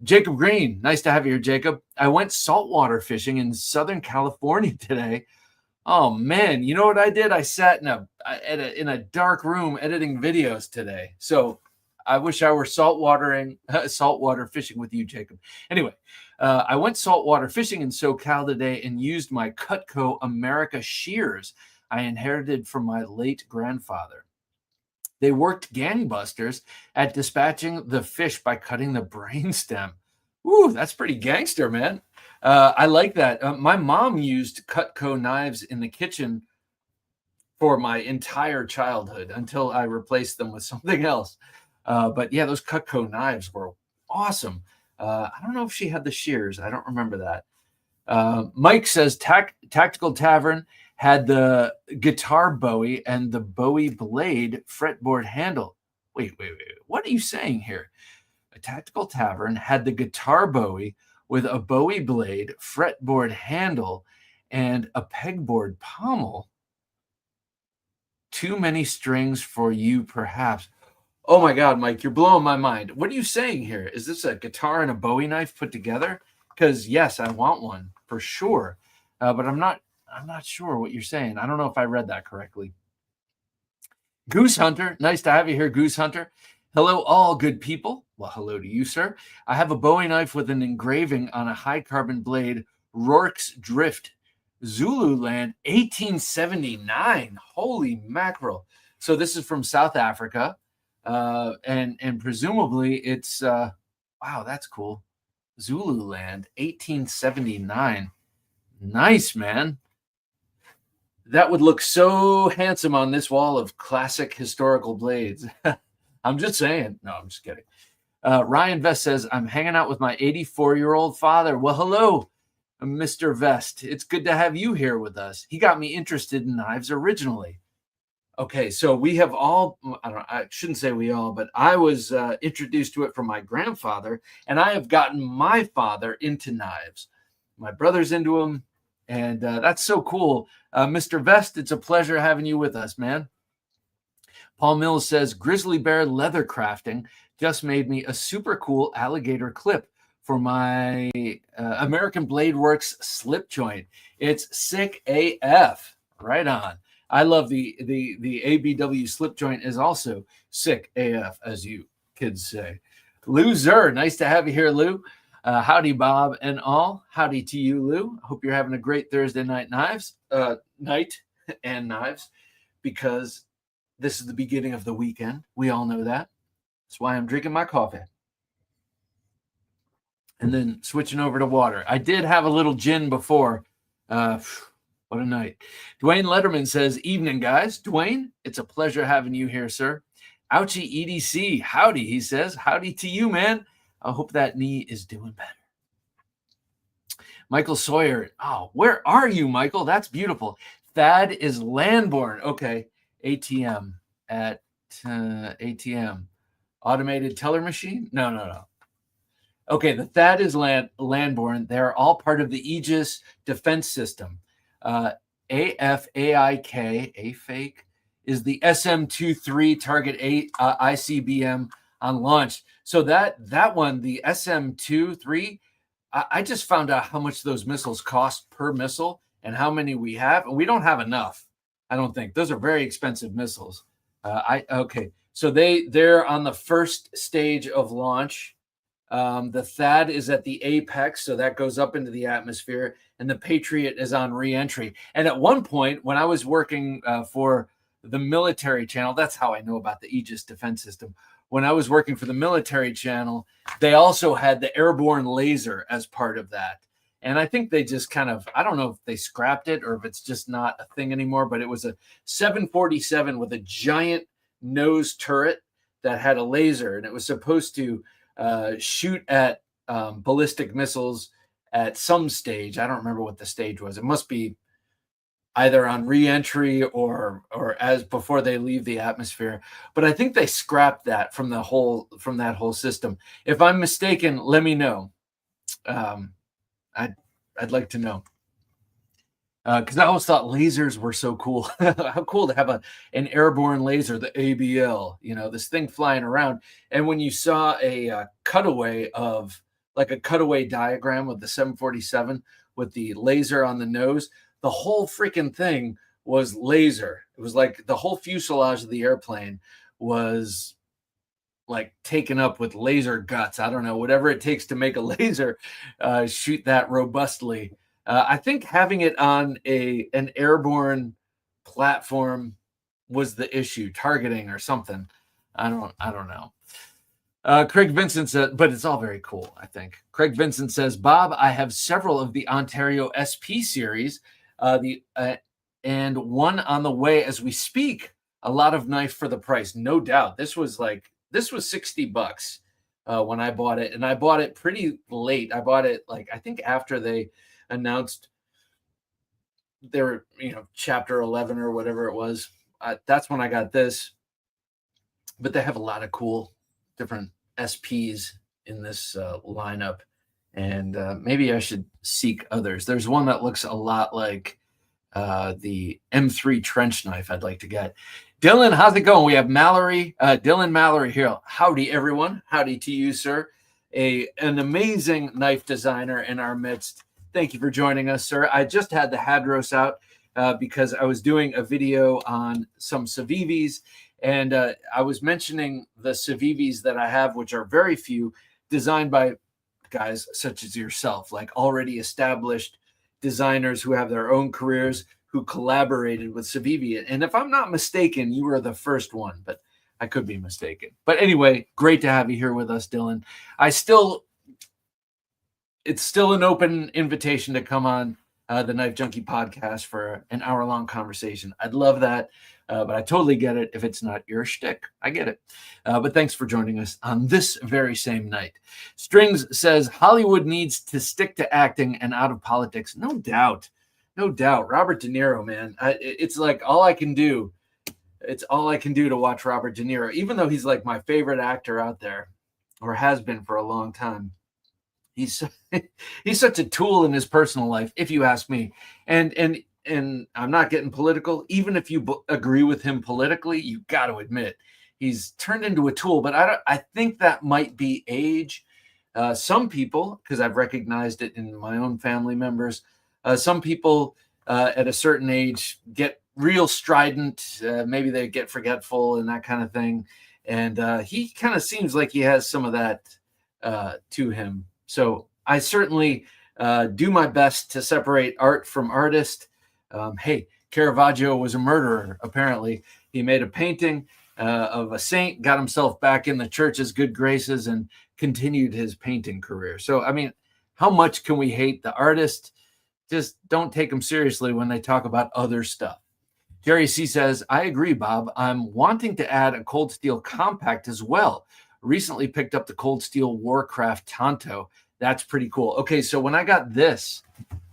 Jacob Green, nice to have you here, Jacob. I went saltwater fishing in Southern California today. Oh man, you know what I did? I sat in a dark room editing videos today. So I wish I were saltwater fishing with you, Jacob. Anyway, I went saltwater fishing in SoCal today and used my Cutco America shears I inherited from my late grandfather. They worked gangbusters at dispatching the fish by cutting the brainstem. Ooh, that's pretty gangster, man. I like that. My mom used Cutco knives in the kitchen for my entire childhood until I replaced them with something else. But yeah, those Cutco knives were awesome. I don't know if she had the shears. I don't remember that. Mike says Tactical Tavern had the guitar Bowie and the Bowie blade fretboard handle. Wait. What are you saying here? A Tactical Tavern had the guitar Bowie with a Bowie blade, fretboard handle, and a pegboard pommel. Too many strings for you, perhaps. Oh my God, Mike, you're blowing my mind. What are you saying here? Is this a guitar and a Bowie knife put together? Because yes, I want one for sure, but I'm not sure what you're saying. I don't know if I read that correctly. Goose Hunter, nice to have you here, Goose Hunter. Hello, all good people. Well, hello to you, sir. I have a Bowie knife with an engraving on a high carbon blade, Rourke's Drift, Zululand, 1879. Holy mackerel! So this is from South Africa, and presumably it's wow, that's cool. Zululand, 1879. Nice, man. That would look so handsome on this wall of classic historical blades. I'm just saying. No, I'm just kidding. Ryan Vest says, I'm hanging out with my 84-year-old father. Well, hello, Mr. Vest. It's good to have you here with us. He got me interested in knives originally. Okay, so we have all, I shouldn't say we all, but I was introduced to it from my grandfather, and I have gotten my father into knives. My brother's into them, and that's so cool. Mr. Vest, it's a pleasure having you with us, man. Paul Mills says, Grizzly Bear Leather Crafting just made me a super cool alligator clip for my American Blade Works slip joint. It's sick AF. Right on. I love the ABW slip joint is also sick AF, as you kids say. Lou Zer, nice to have you here, Lou. Howdy, Bob and all. Howdy to you, Lou. Hope you're having a great Thursday night night and knives, because this is the beginning of the weekend. We all know that. That's why I'm drinking my coffee. And then switching over to water. I did have a little gin before. What a night. Dwayne Letterman says, evening, guys. Dwayne, it's a pleasure having you here, sir. Ouchie EDC, howdy, he says. Howdy to you, man. I hope that knee is doing better. Michael Sawyer. Oh, where are you, Michael? That's beautiful. Thad is landborn. Okay. ATM at ATM. Automated teller machine? No. Okay, the Thad is landborn. They're all part of the Aegis defense system. AFAIK, is the SM-23 Target 8 ICBM on launch. So that one, the SM-23, I just found out how much those missiles cost per missile and how many we have. And we don't have enough, I don't think. Those are very expensive missiles. Okay, so they're on the first stage of launch. The Thad is at the apex, so that goes up into the atmosphere, and the Patriot is on re-entry. And at one point, when I was working for the military channel, that's how I know about the Aegis defense system. When I was working for the military channel, they also had the airborne laser as part of that. And I think they just kind of, I don't know if they scrapped it or if it's just not a thing anymore, but it was a 747 with a giant nose turret that had a laser, and it was supposed to shoot at ballistic missiles at some stage. I don't remember what the stage was. It must be either on re-entry or as before they leave the atmosphere. But I think they scrapped that from that whole system. If I'm mistaken, let me know. I'd like to know. Because I always thought lasers were so cool. How cool to have an airborne laser, the ABL, this thing flying around. And when you saw a cutaway of like a cutaway diagram of the 747 with the laser on the nose, the whole freaking thing was laser. It was like the whole fuselage of the airplane was like taken up with laser guts. I don't know, whatever it takes to make a laser shoot that robustly. I think having it on an airborne platform was the issue, targeting or something. I don't know. Craig Vincent said, but it's all very cool, I think. Craig Vincent says, Bob, I have several of the Ontario SP series, and one on the way as we speak. A lot of knife for the price, no doubt. This was $60 when I bought it, and I bought it pretty late. I bought it I think after they announced their chapter 11 or whatever it was. That's when I got this. But they have a lot of cool different SPs in this lineup, and maybe I should seek others. There's one that looks a lot like the M3 trench knife I'd like to get. Dylan, how's it going? We have Mallory, Dylan Mallory here. Howdy, everyone. Howdy to you, sir. An amazing knife designer in our midst. Thank you for joining us, sir. I just had the Hadros out because I was doing a video on some Civivis, and I was mentioning the Civivis that I have, which are very few, designed by guys such as yourself, like already established designers who have their own careers, who collaborated with Civivi. And if I'm not mistaken, you were the first one, but I could be mistaken. But anyway, great to have you here with us, Dylan. It's still an open invitation to come on the Knife Junkie podcast for an hour-long conversation. I'd love that, but I totally get it if it's not your shtick. I get it. But thanks for joining us on this very same night. Strings says, Hollywood needs to stick to acting and out of politics. No doubt. No doubt. Robert De Niro, man. It's like all I can do. It's all I can do to watch Robert De Niro, even though he's like my favorite actor out there, or has been for a long time. He's such a tool in his personal life, if you ask me. And I'm not getting political. Even if you agree with him politically, you got to admit he's turned into a tool. But I think that might be age. Some people, because I've recognized it in my own family members, some people at a certain age get real strident. Maybe they get forgetful and that kind of thing. And he kind of seems like he has some of that to him. So I certainly do my best to separate art from artist. Hey, Caravaggio was a murderer, apparently. He made a painting of a saint, got himself back in the church's good graces, and continued his painting career. So, I mean, how much can we hate the artist? Just don't take them seriously when they talk about other stuff. Jerry C says, I agree, Bob. I'm wanting to add a Cold Steel compact as well. Recently picked up the Cold Steel Warcraft Tonto. That's pretty cool. Okay, so when I got this,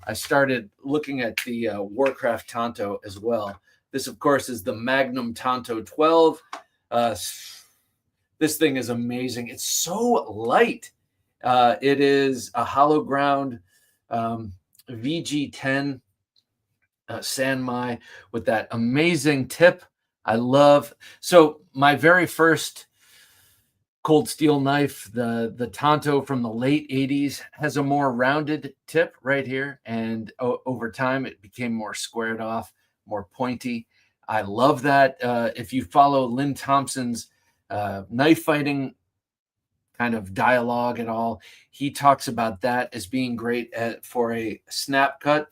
I started looking at the Warcraft Tanto as well. This, of course, is the Magnum Tanto 12. This thing is amazing. It's so light. It is a hollow ground VG10 Sanmai with that amazing tip. I love. So my very first cold steel knife, the Tanto from the late 80s, has a more rounded tip right here. And over time, it became more squared off, more pointy. I love that. If you follow Lynn Thompson's knife fighting kind of dialogue at all, he talks about that as being great for a snap cut.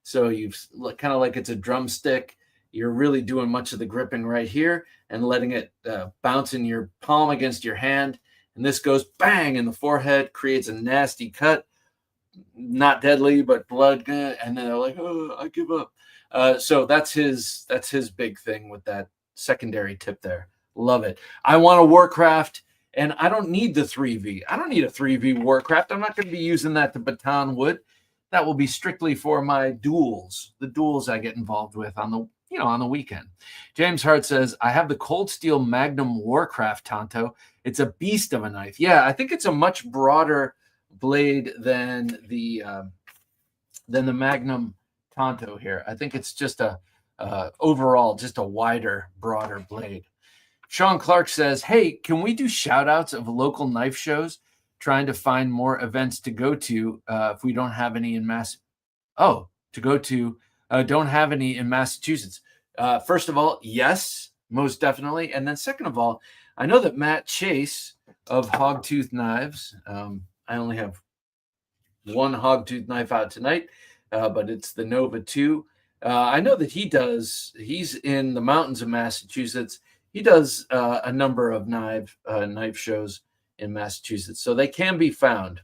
So you've kind of like it's a drumstick. You're really doing much of the gripping right here and letting it bounce in your palm against your hand. And this goes bang in the forehead, creates a nasty cut. Not deadly, but blood. And then they're like, oh, I give up. So that's his big thing with that secondary tip there. Love it. I want a Warcraft, and I don't need the 3V. I don't need a 3V Warcraft. I'm not going to be using that to baton wood. That will be strictly for my duels, the duels I get involved with on the weekend. James Hart says, I have the Cold Steel Magnum Warcraft Tanto. It's a beast of a knife. Yeah, I think it's a much broader blade than the Magnum Tanto here. I think it's just overall just a wider, broader blade. Sean Clark says, hey, can we do shout outs of local knife shows? Trying to find more events to go to if we don't have any in don't have any in Massachusetts. First of all, yes, most definitely. And then second of all, I know that Matt Chase of Hogtooth Knives, I only have one Hogtooth knife out tonight, but it's the Nova 2. I know that he's in the mountains of Massachusetts. He does a number of knife shows in Massachusetts, so they can be found.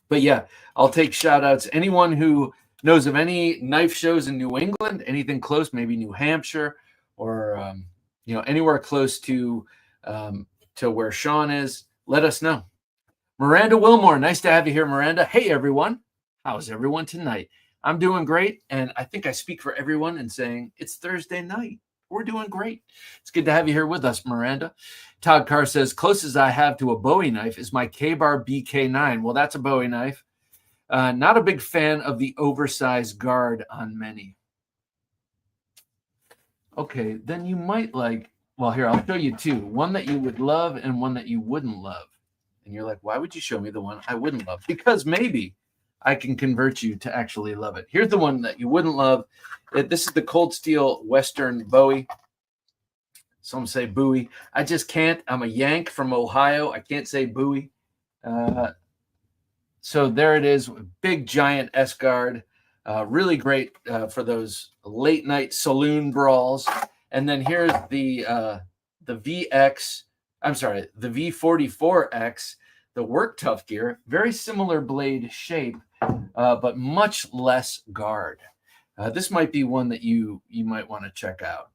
But yeah, I'll take shout outs. Anyone who knows of any knife shows in New England, anything close, maybe New Hampshire or anywhere close to where Sean is, let us know. Miranda Wilmore, nice to have you here, Miranda. Hey everyone, how's everyone tonight? I'm doing great, and I think I speak for everyone in saying it's Thursday night. We're doing great. It's good to have you here with us, Miranda. Todd Carr says, closest I have to a Bowie knife is my K-Bar BK9. Well, that's a Bowie knife. Not a big fan of the oversized guard on many. Okay, then you might like, well, here, I'll show you two. One that you would love and one that you wouldn't love. And you're like, why would you show me the one I wouldn't love? Because maybe I can convert you to actually love it. Here's the one that you wouldn't love. This is the Cold Steel Western Bowie. Some say Bowie. I just can't. I'm a Yank from Ohio. I can't say Bowie. So there it is. Big, giant S-guard. Really great for those late night saloon brawls. And then here's the V44X, the Work Tough gear. Very similar blade shape, but much less guard. This might be one that you might want to check out.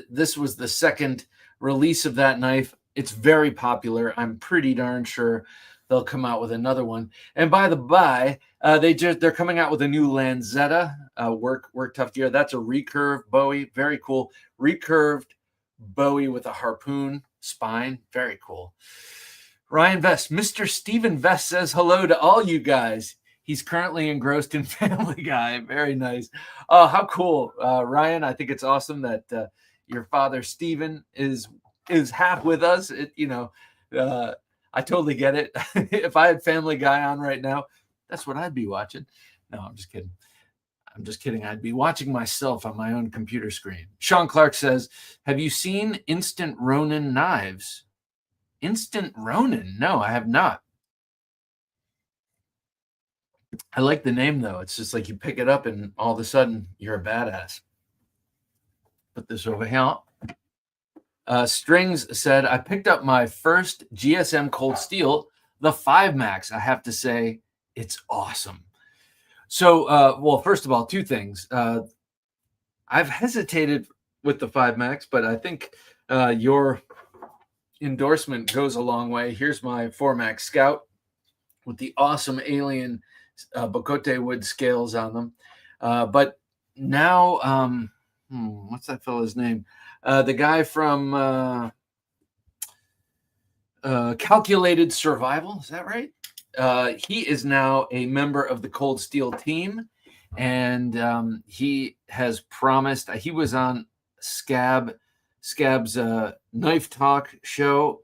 This was the second release of that knife. It's very popular. I'm pretty darn sure they'll come out with another one. And by the by, they're coming out with a new Lanzetta work tough gear. That's a recurved Bowie. Very cool. Recurved Bowie with a harpoon spine. Very cool. Ryan Vest, Mr. Steven Vest says hello to all you guys. He's currently engrossed in Family Guy. Very nice. Oh, how cool, Ryan! I think it's awesome that your father Steven is half with us. I totally get it. If I had Family Guy on right now, that's what I'd be watching. No, I'm just kidding. I'd be watching myself on my own computer screen. Sean Clark says, have you seen Instant Ronin knives? Instant Ronin? No, I have not. I like the name, though. It's just like you pick it up and all of a sudden you're a badass. Put this over here. Strings said, I picked up my first GSM Cold Steel, the 5 Max. I have to say, it's awesome. So, well, first of all, two things. I've hesitated with the 5 Max, but I think your endorsement goes a long way. Here's my 4 Max Scout with the awesome alien bocote wood scales on them. But now, what's that fella's name? The guy from Calculated Survival, is that right? He is now a member of the Cold Steel team, and he has promised. He was on Scab's Knife Talk show,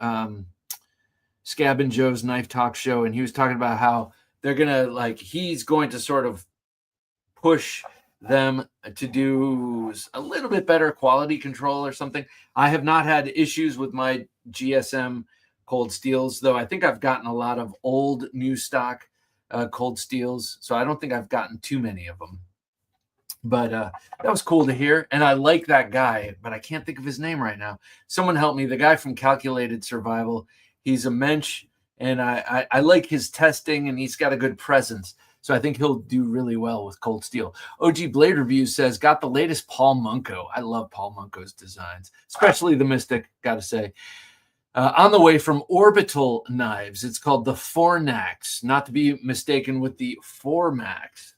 Scab and Joe's Knife Talk show, and he was talking about how they're gonna he's going to sort of push them to do a little bit better quality control or something. I have not had issues with my GSM Cold Steels, though I think I've gotten a lot of old new stock Cold Steels, so I don't think I've gotten too many of them. But that was cool to hear, and I like that guy, but I can't think of his name right now. Someone help me. The guy from Calculated Survival. He's a mensch, and I like his testing, and he's got a good presence. So I think he'll do really well with Cold Steel. OG Blade Reviews says, got the latest Paul Munko. I love Paul Munko's designs, especially the Mystic, got to say. On the way from Orbital Knives. It's called the Fornax, not to be mistaken with the Formax.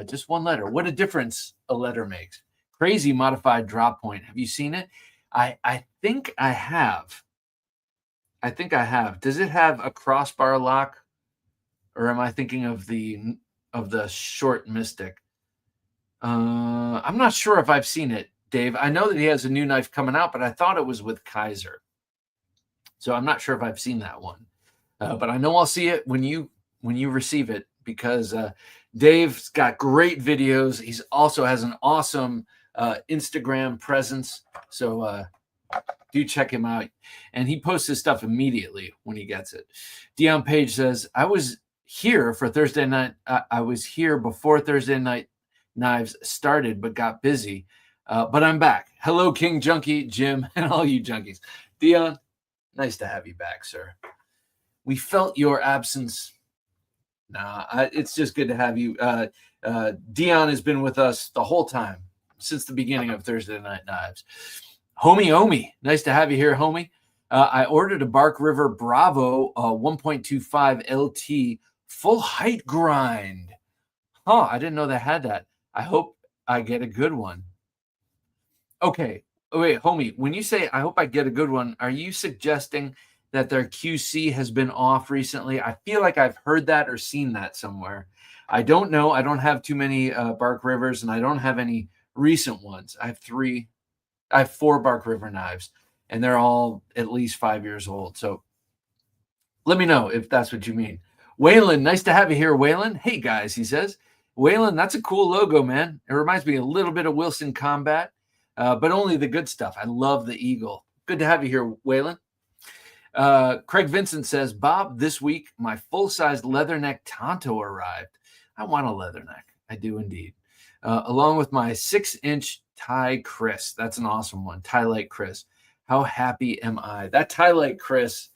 Just one letter. What a difference a letter makes. Crazy modified drop point. Have you seen it? I think I have. Does it have a crossbar lock? Or am I thinking of the short Mystic? I'm not sure if I've seen it, Dave. I know that he has a new knife coming out, but I thought it was with Kaiser. So I'm not sure if I've seen that one. But I know I'll see it when you receive it, because Dave's got great videos. He also has an awesome Instagram presence. So do check him out. And he posts his stuff immediately when he gets it. Dion Page says, I was here for Thursday night. I was here before Thursday Night Knives started, but got busy. But I'm back. Hello, King Junkie, Jim, and all you junkies. Dion, nice to have you back, sir. We felt your absence. It's just good to have you. Dion has been with us the whole time since the beginning of Thursday Night Knives. Homie Omi, nice to have you here, homie. I ordered a Bark River Bravo 1.25 LT full height grind. I didn't know they had that. I hope I get a good one. Okay, wait, homie, when you say I hope I get a good one, are you suggesting that their QC has been off recently? I feel like I've heard that or seen that somewhere. I don't know. I don't have too many Bark Rivers, and I don't have any recent ones. I have 4 Bark River knives, and they're all at least 5 years old. So let me know if that's what you mean. Waylon, nice to have you here, Waylon. Hey, guys, he says. Waylon, that's a cool logo, man. It reminds me a little bit of Wilson Combat, but only the good stuff. I love the eagle. Good to have you here, Waylon. Craig Vincent says, Bob, this week, my full-sized leatherneck Tonto arrived. I want a leatherneck. I do indeed. Along with my 6-inch Ty Chris. That's an awesome one. Ty Light Chris. How happy am I? That Ty Light Chris,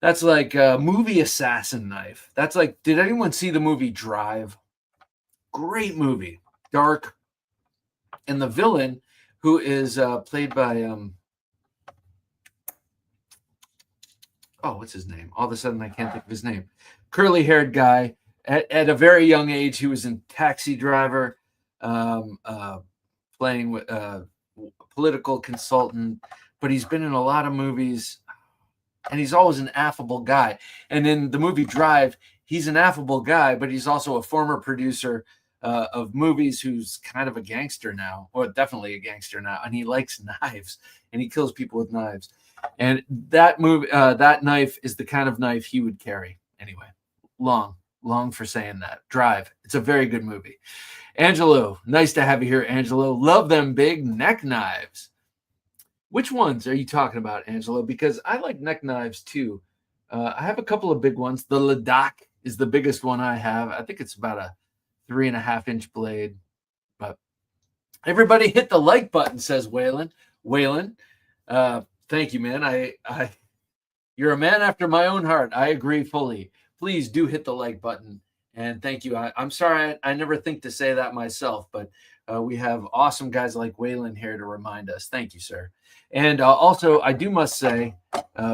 that's like a movie assassin knife. That's like, did anyone see the movie Drive? Great movie. Dark. And the villain, who is played by, what's his name? All of a sudden, I can't think of his name. Curly-haired guy. At a very young age, he was in Taxi Driver, playing with a political consultant, but he's been in a lot of movies, and he's always an affable guy. And in the movie Drive, he's an affable guy, but he's also a former producer of movies who's kind of a gangster now, or definitely a gangster now, and he likes knives, and he kills people with knives. And that that knife is the kind of knife he would carry. Anyway, long for saying that. Drive. It's a very good movie. Angelo, nice to have you here, Angelo. Love them big neck knives. Which ones are you talking about, Angelo? Because I like neck knives too. I have a couple of big ones. The Ladakh is the biggest one I have. I think it's about a 3.5-inch blade. But everybody hit the like button, says Waylon. Waylon, thank you, man. You're a man after my own heart. I agree fully. Please do hit the like button. And thank you. I'm sorry, I never think to say that myself, but we have awesome guys like Waylon here to remind us. Thank you, sir. And also, I must say,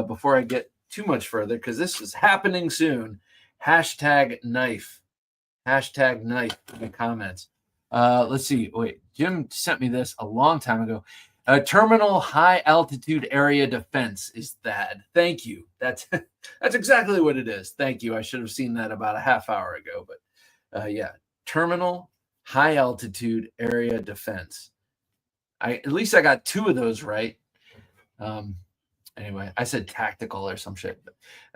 before I get too much further, because this is happening soon, Hashtag knife. Hashtag knife in the comments. Let's see. Wait, Jim sent me this a long time ago. Terminal high altitude area defense is THAAD. Thank you. That's exactly what it is. Thank you. I should have seen that about a half hour ago, but yeah, terminal high altitude area defense. At least I got two of those right. Anyway, I said tactical or some shit, but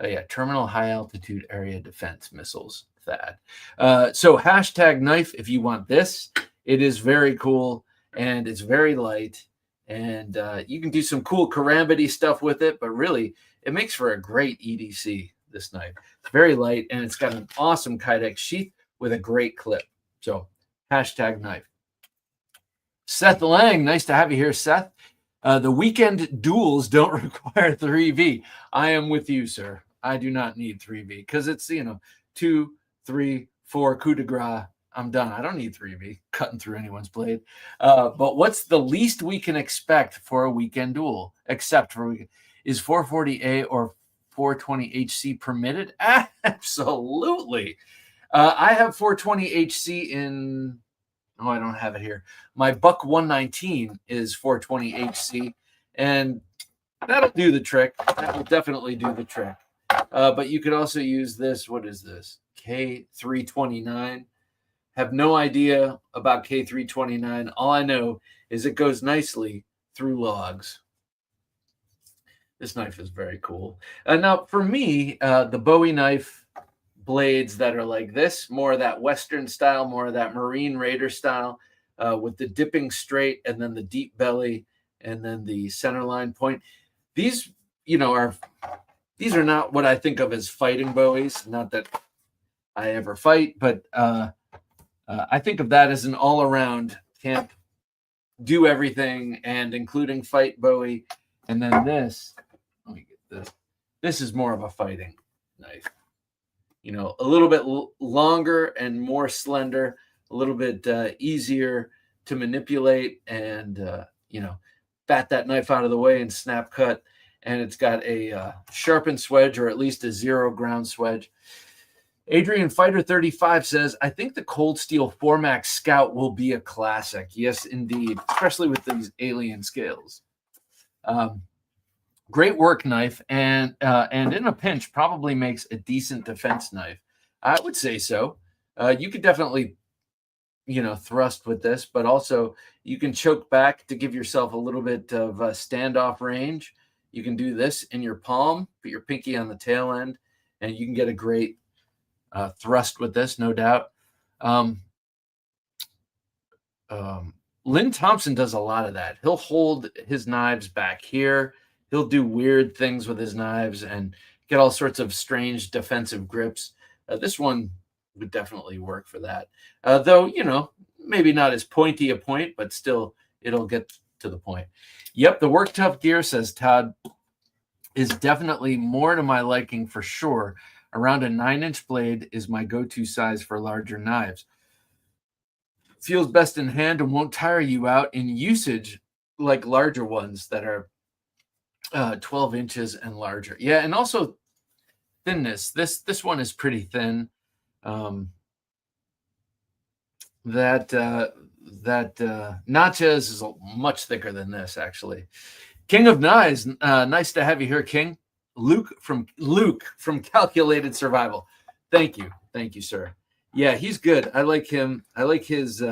yeah, terminal high altitude area defense missiles. THAAD. So hashtag knife if you want this. It is very cool and it's very light. And you can do some cool karambity stuff with it, but really, it makes for a great EDC, this knife. It's very light, and it's got an awesome Kydex sheath with a great clip. So, hashtag knife. Seth Lang, nice to have you here, Seth. The weekend duels don't require 3V. I am with you, sir. I do not need 3V because it's, 2, 3, 4 coup de grace. I'm done. I don't need 3V cutting through anyone's blade. But what's the least we can expect for a weekend duel? Except for is 440A or 420HC permitted? Absolutely. I have 420HC in. Oh, I don't have it here. My Buck 119 is 420HC, and that'll do the trick. That will definitely do the trick. But you could also use this. What is this? K329. Have no idea about K329. All I know is it goes nicely through logs. This knife is very cool. Now, for me, the Bowie knife blades that are like this, more of that Western style, more of that Marine Raider style, with the dipping straight and then the deep belly and then the center line point. These, are not what I think of as fighting Bowies. Not that I ever fight, but I think of that as an all-around camp, do everything, and including fight Bowie. And then this, let me get this. This is more of a fighting knife. A little bit longer and more slender, a little bit easier to manipulate and, bat that knife out of the way and snap cut. And it's got a sharpened swedge, or at least a 0 ground swedge. Adrian Fighter 35 says, I think the Cold Steel 4MAX Scout will be a classic. Yes, indeed, especially with these alien scales. Great work knife, and in a pinch, probably makes a decent defense knife. I would say so. You could definitely, thrust with this, but also you can choke back to give yourself a little bit of standoff range. You can do this in your palm, put your pinky on the tail end, and you can get a great thrust with this, no doubt. Lynn Thompson does a lot of that. He'll hold his knives back here. He'll do weird things with his knives and get all sorts of strange defensive grips. This one would definitely work for that. Though, maybe not as pointy a point, but still it'll get to the point. Yep, the Work Tough gear, says Todd, is definitely more to my liking for sure. Around a 9-inch blade is my go-to size for larger knives. Feels best in hand and won't tire you out in usage like larger ones that are 12 inches and larger. Yeah, and also thinness. This one is pretty thin. That Natchez is much thicker than this, actually. King of Knives, nice to have you here, King. Luke from Calculated Survival. Thank you, sir. Yeah, he's good. I like him. I like his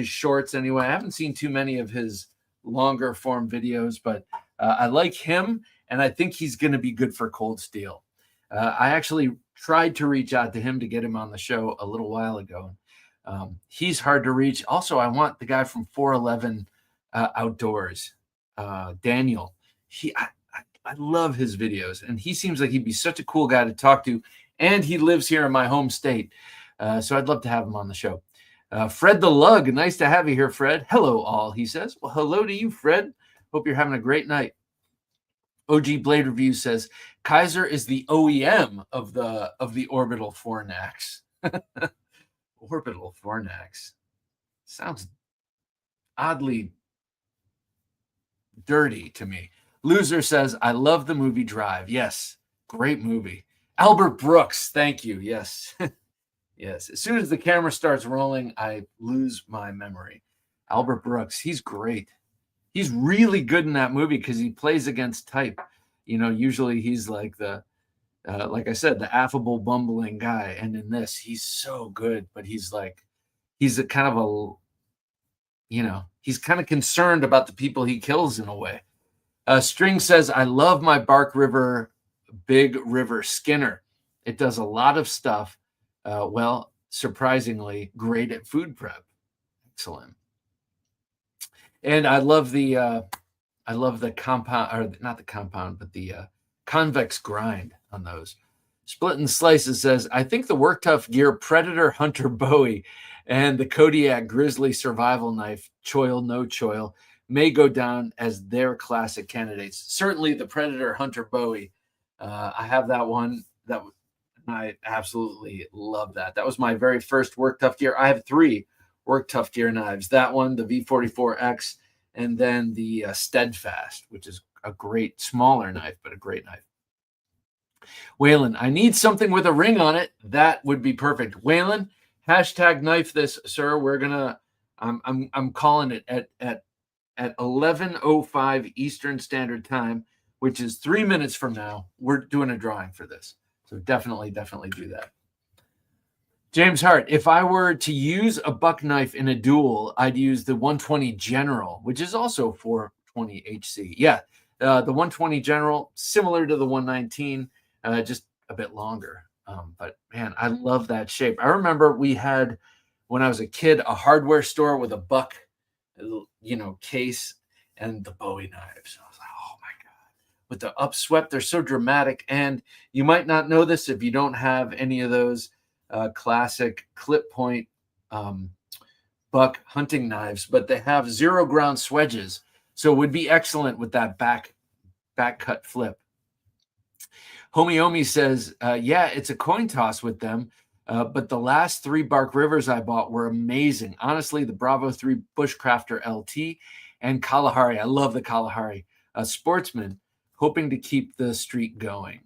shorts anyway. I haven't seen too many of his longer form videos, but I like him, and I think he's going to be good for Cold Steel. I actually tried to reach out to him to get him on the show a little while ago. He's hard to reach. Also, I want the guy from 411 Outdoors, Daniel. I love his videos, and he seems like he'd be such a cool guy to talk to, and he lives here in my home state. So I'd love to have him on the show. Fred the Lug, nice to have you here, Fred. Hello, all, he says. Well, hello to you, Fred. Hope you're having a great night. OG Blade Review says, Kaiser is the OEM of the Orbital Fornax. Orbital Fornax. Sounds oddly dirty to me. Loser says, I love the movie Drive. Yes, great movie. Albert Brooks. Thank you. Yes. Yes. As soon as the camera starts rolling, I lose my memory. Albert Brooks. He's great. He's really good in that movie because he plays against type. Usually he's like like I said, the affable, bumbling guy. And in this, he's so good, but he's a kind of he's kind of concerned about the people he kills in a way. String says, I love my Big River Skinner. It does a lot of stuff. Surprisingly great at food prep. Excellent. And I love the compound, or not the compound, but the convex grind on those. Split and Slices says, I think the Work Tough Gear Predator Hunter Bowie and the Kodiak Grizzly Survival Knife, choil, no choil, may go down as their classic candidates. Certainly the Predator Hunter Bowie. I have that one. I absolutely love that. That was my very first Work Tough Gear. I have 3 Work Tough Gear knives. That one, the V44X, and then the Steadfast, which is a great smaller knife, but a great knife. Waylon, I need something with a ring on it. That would be perfect. Waylon, hashtag knife this, sir. We're gonna. I'm calling it at 11:05 Eastern Standard Time, which is 3 minutes from now. We're doing a drawing for this, so definitely do that. James Hart, if I were to use a buck knife in a duel, I'd use the 120 General, which is also 420 HC. Yeah, the 120 General, similar to the 119, just a bit longer. But man, I love that shape. I remember we had, when I was a kid, a hardware store with a buck, case and the Bowie knives. I was like, oh my God. With the upswept, they're so dramatic. And you might not know this if you don't have any of those classic clip point buck hunting knives, but they have 0 ground swedges. So it would be excellent with that back cut flip. Homie says, yeah, it's a coin toss with them. But the last 3 Bark Rivers I bought were amazing. Honestly, the Bravo 3 Bushcrafter LT and Kalahari. I love the Kalahari. Sportsman, hoping to keep the streak going.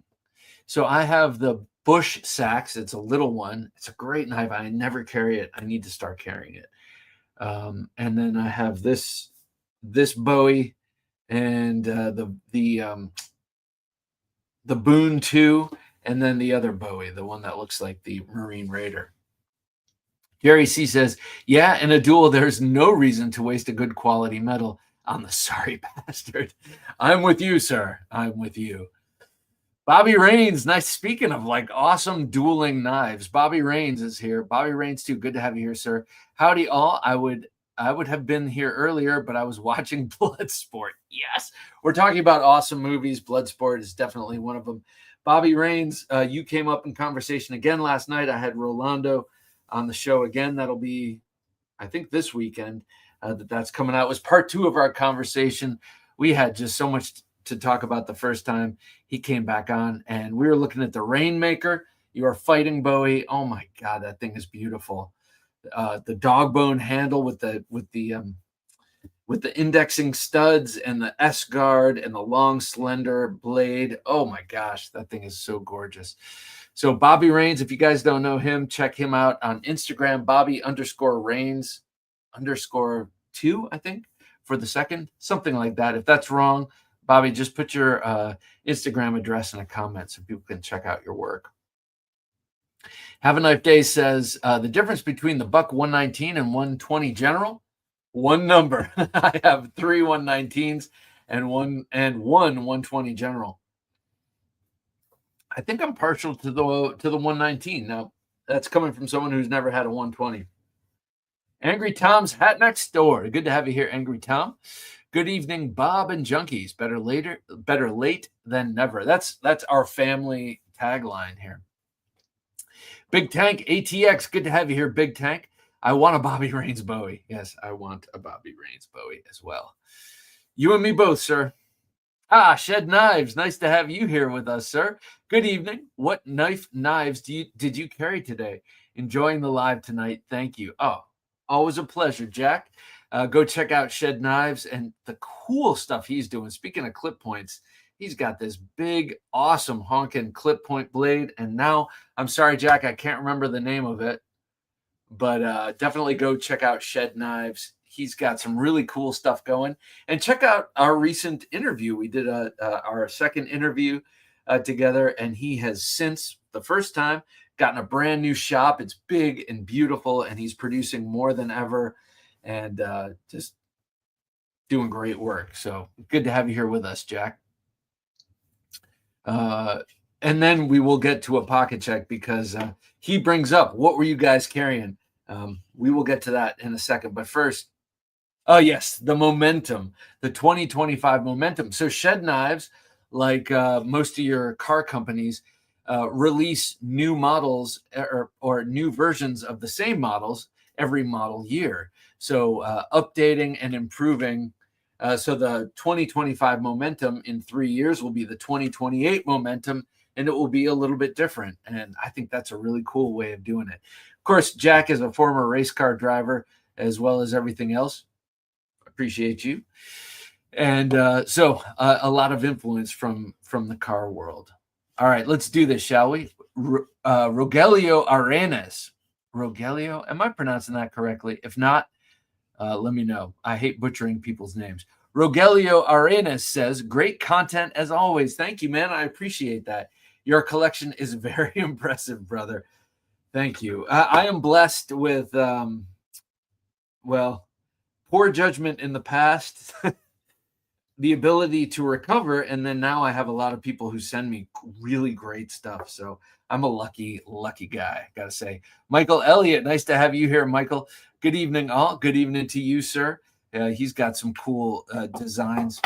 So I have the Bush Sax. It's a little one. It's a great knife. I never carry it. I need to start carrying it. And then I have this Bowie and the Boone 2, and then the other Bowie, the one that looks like the Marine Raider. Gary C says, yeah, in a duel, there's no reason to waste a good quality metal on the sorry bastard. I'm with you, sir. I'm with you. Bobby Rains, nice. Speaking of awesome dueling knives, Bobby Rains is here. Bobby Rains too. Good to have you here, sir. Howdy all. I would have been here earlier, but I was watching Bloodsport. Yes, we're talking about awesome movies. Bloodsport is definitely one of them. Bobby Rains, you came up in conversation again last night. I had Rolando on the show again. That'll be, I think, this weekend that's coming out. It was part 2 of our conversation. We had just so much to talk about the first time he came back on, and we were looking at the Rainmaker. You are fighting Bowie. Oh my God, that thing is beautiful. The dog bone handle with the indexing studs and the S guard and the long slender blade. Oh my gosh, that thing is so gorgeous. So Bobby Rains, if you guys don't know him, check him out on Instagram, Bobby_Rains_2, I think, for the second, something like that. If that's wrong, Bobby, just put your Instagram address in a comment so people can check out your work. Have a Knife Day says, the difference between the Buck 119 and 120 General, one number. I have 3 119s and one 120 General. I think I'm partial to the 119. Now, that's coming from someone who's never had a 120. Angry Tom's Hat Next Door. Good to have you here, Angry Tom. Good evening, Bob and Junkies. Better late than never. That's our family tagline here. Big Tank ATX. Good to have you here, Big Tank. I want a Bobby Rains Bowie. Yes, I want a Bobby Rains Bowie as well. You and me both, sir. Shed Knives. Nice to have you here with us, sir. Good evening. What knives did you carry today? Enjoying the live tonight. Thank you. Oh, always a pleasure, Jack. Go check out Shed Knives and the cool stuff he's doing. Speaking of clip points, He's got this big, awesome honking clip point blade. And now, I'm sorry, Jack, I can't remember the name of it, but definitely go check out Shed Knives. He's got some really cool stuff going. And check out our recent interview. We did our second interview together, and he has since the first time gotten a brand new shop. It's big and beautiful, and he's producing more than ever and just doing great work. So good to have you here with us, Jack. And then we will get to a pocket check because he brings up, what were you guys carrying? We will get to that in a second. But first, oh, yes, the momentum, the 2025 momentum. So Shed Knives, like most of your car companies, release new models or new versions of the same models every model year. So updating and improving. So the 2025 momentum in 3 years will be the 2028 momentum, and it will be a little bit different. And I think that's a really cool way of doing it. Of course, Jack is a former race car driver as well as everything else. Appreciate you. And so a lot of influence from the car world. All right, let's do this, shall we? Rogelio Arenas. Rogelio, am I pronouncing that correctly? If not, let me know. I hate butchering people's names. Rogelio Arenas says, great content as always. Thank you, man. I appreciate that. Your collection is very impressive, brother. Thank you. I am blessed with, well, poor judgment in the past, the ability to recover, and then now I have a lot of people who send me really great stuff. So I'm a lucky guy, got to say. Michael Elliott, nice to have you here, Michael. Good evening, all. Good evening to you, sir. He's got some cool designs.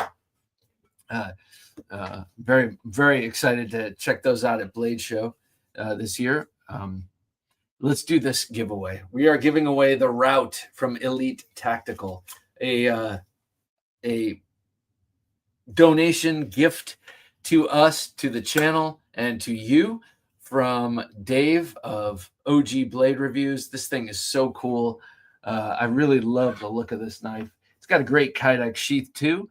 Very, very excited to check those out at Blade Show this year. Let's do this giveaway. We are giving away the ROUT from Elite Tactical, a donation gift to us, to the channel, and to you from Dave of OG Blade Reviews. This thing is so cool. I really love the look of this knife. It's got a great Kydex sheath too.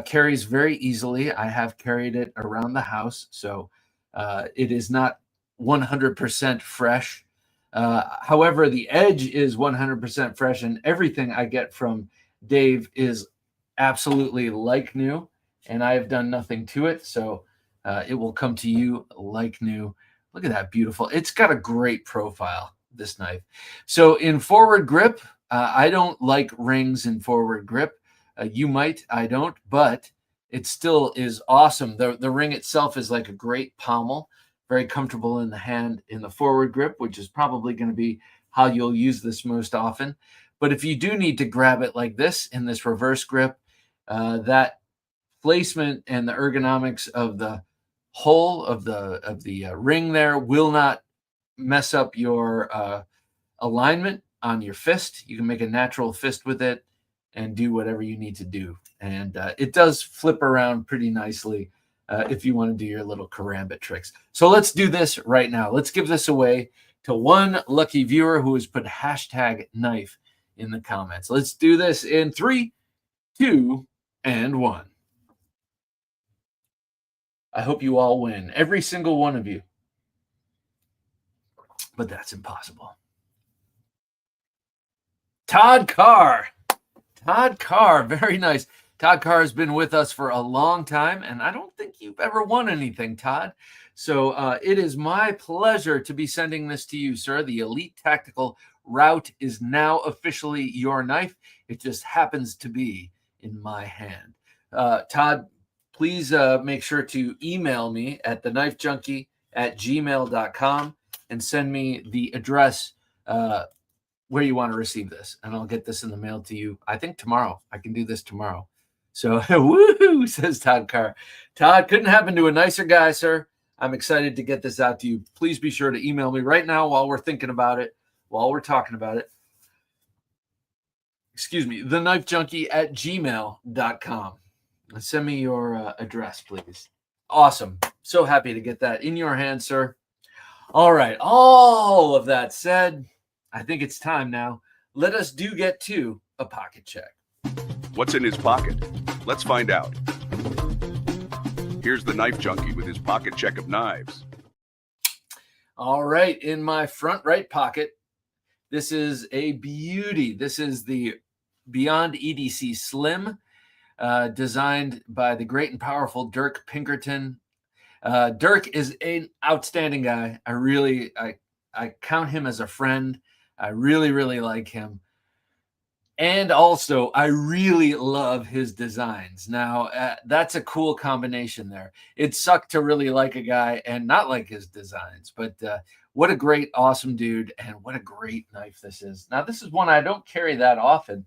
Carries very easily. I have carried it around the house, so it is not 100% fresh. However, the edge is 100% fresh, and everything I get from Dave is absolutely like new, and I have done nothing to it, so it will come to you like new. Look at that, beautiful. It's got a great profile, this knife. So in forward grip, I don't like rings in forward grip. You might, I don't, but it still is awesome. The ring itself is like a great pommel, very comfortable in the hand in the forward grip, which is probably going to be how you'll use this most often. But if you do need to grab it like this in this reverse grip, that placement and the ergonomics of the hole of the ring there will not mess up your alignment on your fist. You can make a natural fist with it and do whatever you need to do. And it does flip around pretty nicely if you want to do your little karambit tricks. So let's do this right now. Let's give this away to one lucky viewer who has put #knife in the comments. Let's do this in 3, 2, and 1. I hope you all win, every single one of you. But that's impossible. Todd Carr. Todd Carr, very nice. Todd Carr has been with us for a long time, and I don't think you've ever won anything, Todd. So it is my pleasure to be sending this to you, sir. The Elite Tactical ROUT is now officially your knife. It just happens to be in my hand. Todd, please make sure to email me at TheKnifeJunkie@gmail.com and send me the address where you want to receive this, and I'll get this in the mail to you. I think tomorrow. I can do this tomorrow. So, woohoo, says Todd Carr. Todd, couldn't happen to a nicer guy, sir. I'm excited to get this out to you. Please be sure to email me right now while we're thinking about it, while we're talking about it. Excuse me, TheKnifeJunkie@gmail.com. Send me your address, please. Awesome. So happy to get that in your hands, sir. All right. All of that said, I think it's time now. Let us get to a pocket check. What's in his pocket? Let's find out. Here's the Knife Junkie with his pocket check of knives. All right, in my front right pocket, this is a beauty. This is the Beyond EDC Slim, designed by the great and powerful Dirk Pinkerton. Dirk is an outstanding guy. I count him as a friend. I really, really like him. And also, I really love his designs. Now, that's a cool combination there. It sucked to really like a guy and not like his designs, but what a great, awesome dude, and what a great knife this is. Now, this is one I don't carry that often.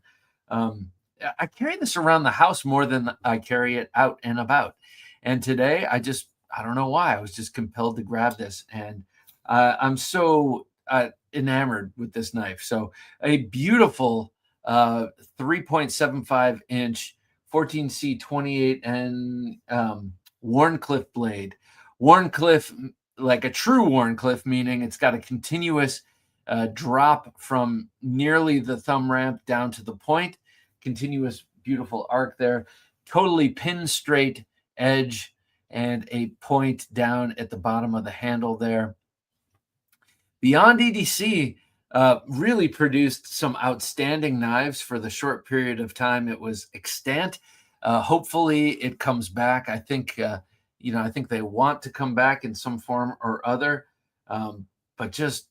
I carry this around the house more than I carry it out and about. And today, I don't know why. I was just compelled to grab this, and I'm so enamored with this knife. So a beautiful 3.75 inch 14C 28 and Wharncliffe blade. Wharncliffe, like a true Wharncliffe, meaning it's got a continuous drop from nearly the thumb ramp down to the point. Continuous, beautiful arc there. Totally pin straight edge and a point down at the bottom of the handle there. Beyond EDC really produced some outstanding knives for the short period of time it was extant. Hopefully it comes back. I think, I think they want to come back in some form or other, but just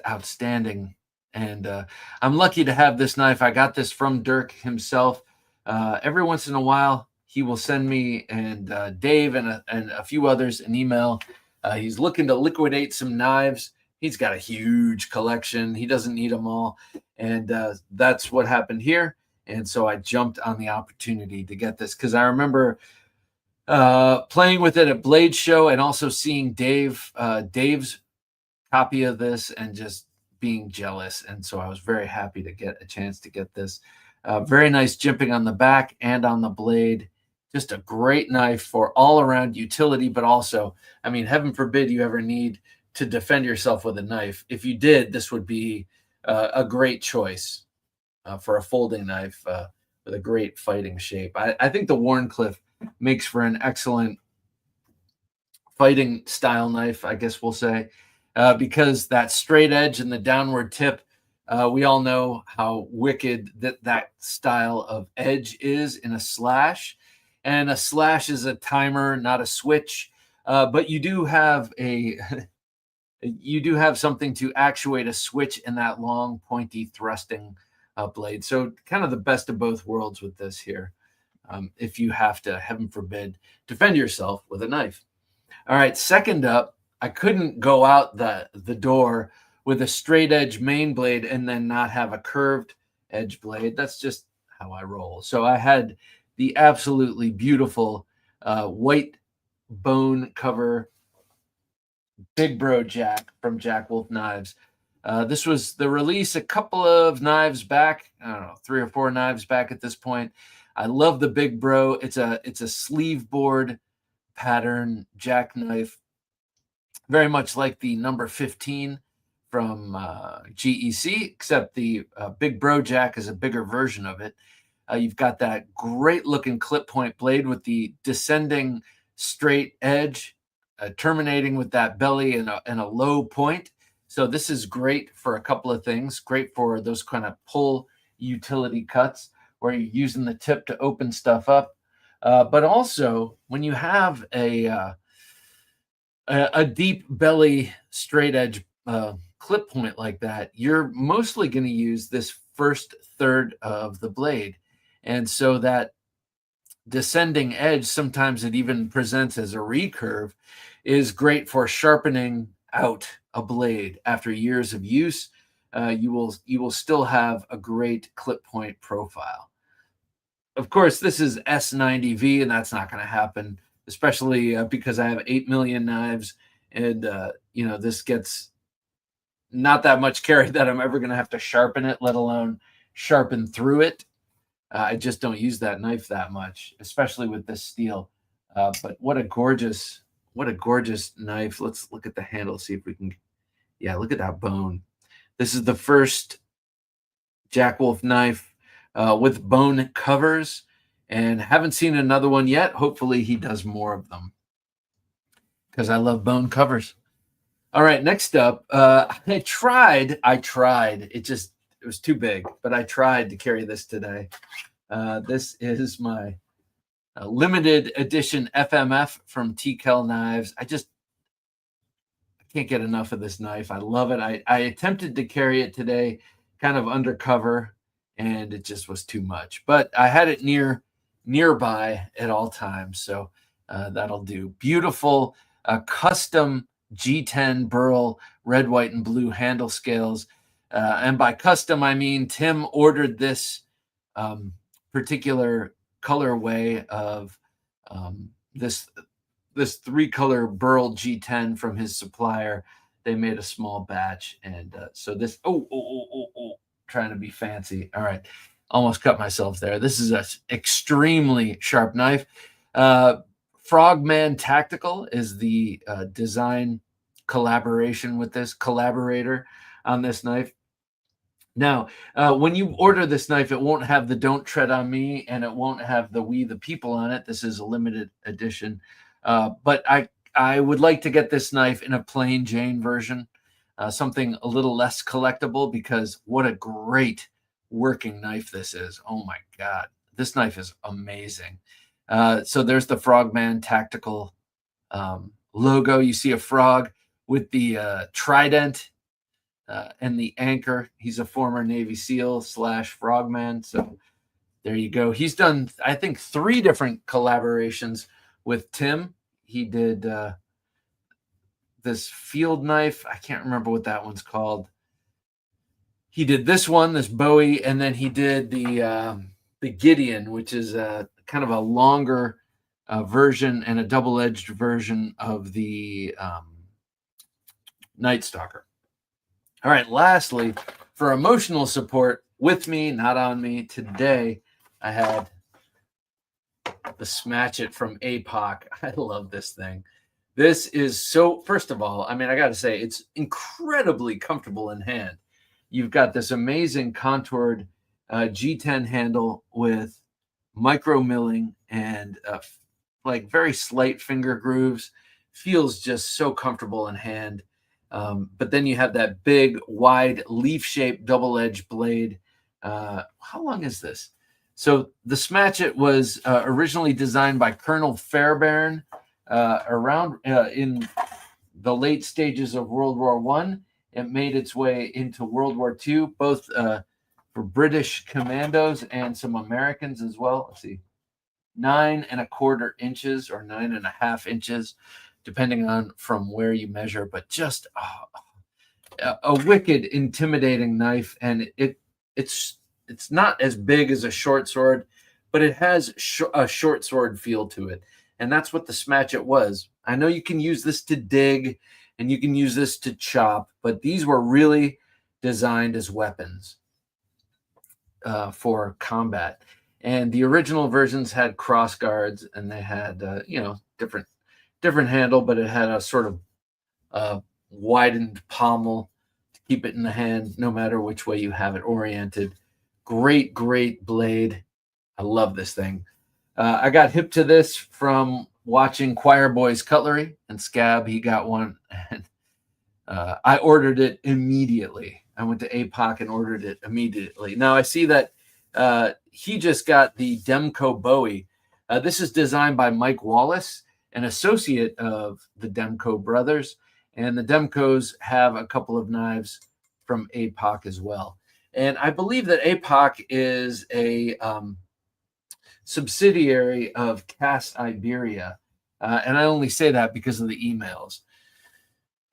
outstanding. And I'm lucky to have this knife. I got this from Dirk himself. Every once in a while, he will send me and Dave and a few others an email. He's looking to liquidate some knives. He's got a huge collection. He doesn't need them all. And that's what happened here. And so I jumped on the opportunity to get this because I remember playing with it at Blade Show and also seeing Dave's copy of this and just being jealous. And so I was very happy to get a chance to get this. Very nice jimping on the back and on the blade. Just a great knife for all around utility, but also, I mean, heaven forbid you ever need to defend yourself with a knife. If you did, this would be a great choice for a folding knife with a great fighting shape. I think the Wharncliffe makes for an excellent fighting style knife, I guess we'll say, because that straight edge and the downward tip, we all know how wicked that style of edge is in a slash. And a slash is a timer, not a switch. But you do have something to actuate a switch in that long, pointy, thrusting blade. So kind of the best of both worlds with this here. If you have to, heaven forbid, defend yourself with a knife. All right, second up, I couldn't go out the door with a straight edge main blade and then not have a curved edge blade. That's just how I roll. So I had the absolutely beautiful white bone cover Big Bro Jack from Jack Wolf Knives. This was the release a couple of knives back. I don't know, 3 or 4 knives back at this point. I love the Big Bro. It's a sleeve board pattern jackknife, very much like the number 15 from GEC, except the Big Bro Jack is a bigger version of it. You've got that great looking clip point blade with the descending straight edge, terminating with that belly and a low point. So this is great for a couple of things. Great for those kind of pull utility cuts where you're using the tip to open stuff up. But also when you have a deep belly straight edge clip point like that, you're mostly going to use this first third of the blade. And so that descending edge, sometimes it even presents as a recurve, is great for sharpening out a blade. After years of use, you will still have a great clip point profile. Of course, this is S90V, and that's not going to happen, especially because I have 8 million knives, and this gets not that much carry that I'm ever going to have to sharpen it, let alone sharpen through it. I just don't use that knife that much, especially with this steel. But what a gorgeous knife. Let's look at the handle, see if we can. Yeah, look at that bone. This is the first Jack Wolf knife with bone covers, and haven't seen another one yet. Hopefully he does more of them because I love bone covers. All right, next up, I tried. It was too big, but I tried to carry this today. This is my limited edition FMF from TKL Knives. I can't get enough of this knife. I love it. I attempted to carry it today, kind of undercover, and it just was too much. But I had it nearby at all times, so that'll do. Beautiful custom G10 Burl red, white, and blue handle scales. And by custom, I mean Tim ordered this particular colorway of this 3-color Burl G10 from his supplier. They made a small batch, and so this. Trying to be fancy. All right, almost cut myself there. This is an extremely sharp knife. Frogman Tactical is the design collaboration with this collaborator on this knife. Now, when you order this knife, it won't have the "Don't Tread on Me" and it won't have the "We the People" on it. This is a limited edition. But I would like to get this knife in a plain Jane version, something a little less collectible, because what a great working knife this is. Oh my God, this knife is amazing. So there's the Frogman Tactical logo. You see a frog with the trident and the anchor. He's a former Navy SEAL / Frogman. So there you go. He's done, I think, 3 different collaborations with Tim. He did this field knife. I can't remember what that one's called. He did this one, this Bowie, and then he did the Gideon, which is kind of a longer version and a double-edged version of the Night Stalker. All right, lastly, for emotional support with me, not on me, today I had the Smatch It from APOC. I love this thing. This is so, first of all, I mean, I got to say, it's incredibly comfortable in hand. You've got this amazing contoured G10 handle with micro milling and like very slight finger grooves. Feels just so comfortable in hand. But then you have that big, wide, leaf-shaped double-edged blade. How long is this? So the Smatch It was originally designed by Colonel Fairbairn around in the late stages of World War I. It made its way into World War II, both for British commandos and some Americans as well. Let's see, 9¼ inches or 9½ inches, depending on from where you measure, but just a wicked, intimidating knife. And it's not as big as a short sword, but it has a short sword feel to it. And that's what the Smatch It was. I know you can use this to dig and you can use this to chop, but these were really designed as weapons for combat. And the original versions had cross guards, and they had different handle, but it had a sort of widened pommel to keep it in the hand, no matter which way you have it oriented. Great blade. I love this thing. I got hip to this from watching Choir Boys Cutlery, and Scab, he got one, and I ordered it immediately. I went to APOC and ordered it immediately. Now I see that he just got the DeMarco Bowie. This is designed by Mike Wallace, an associate of the DeMarco brothers, and the DeMarcos have a couple of knives from APOC as well. And I believe that APOC is a subsidiary of Cast Iberia, and I only say that because of the emails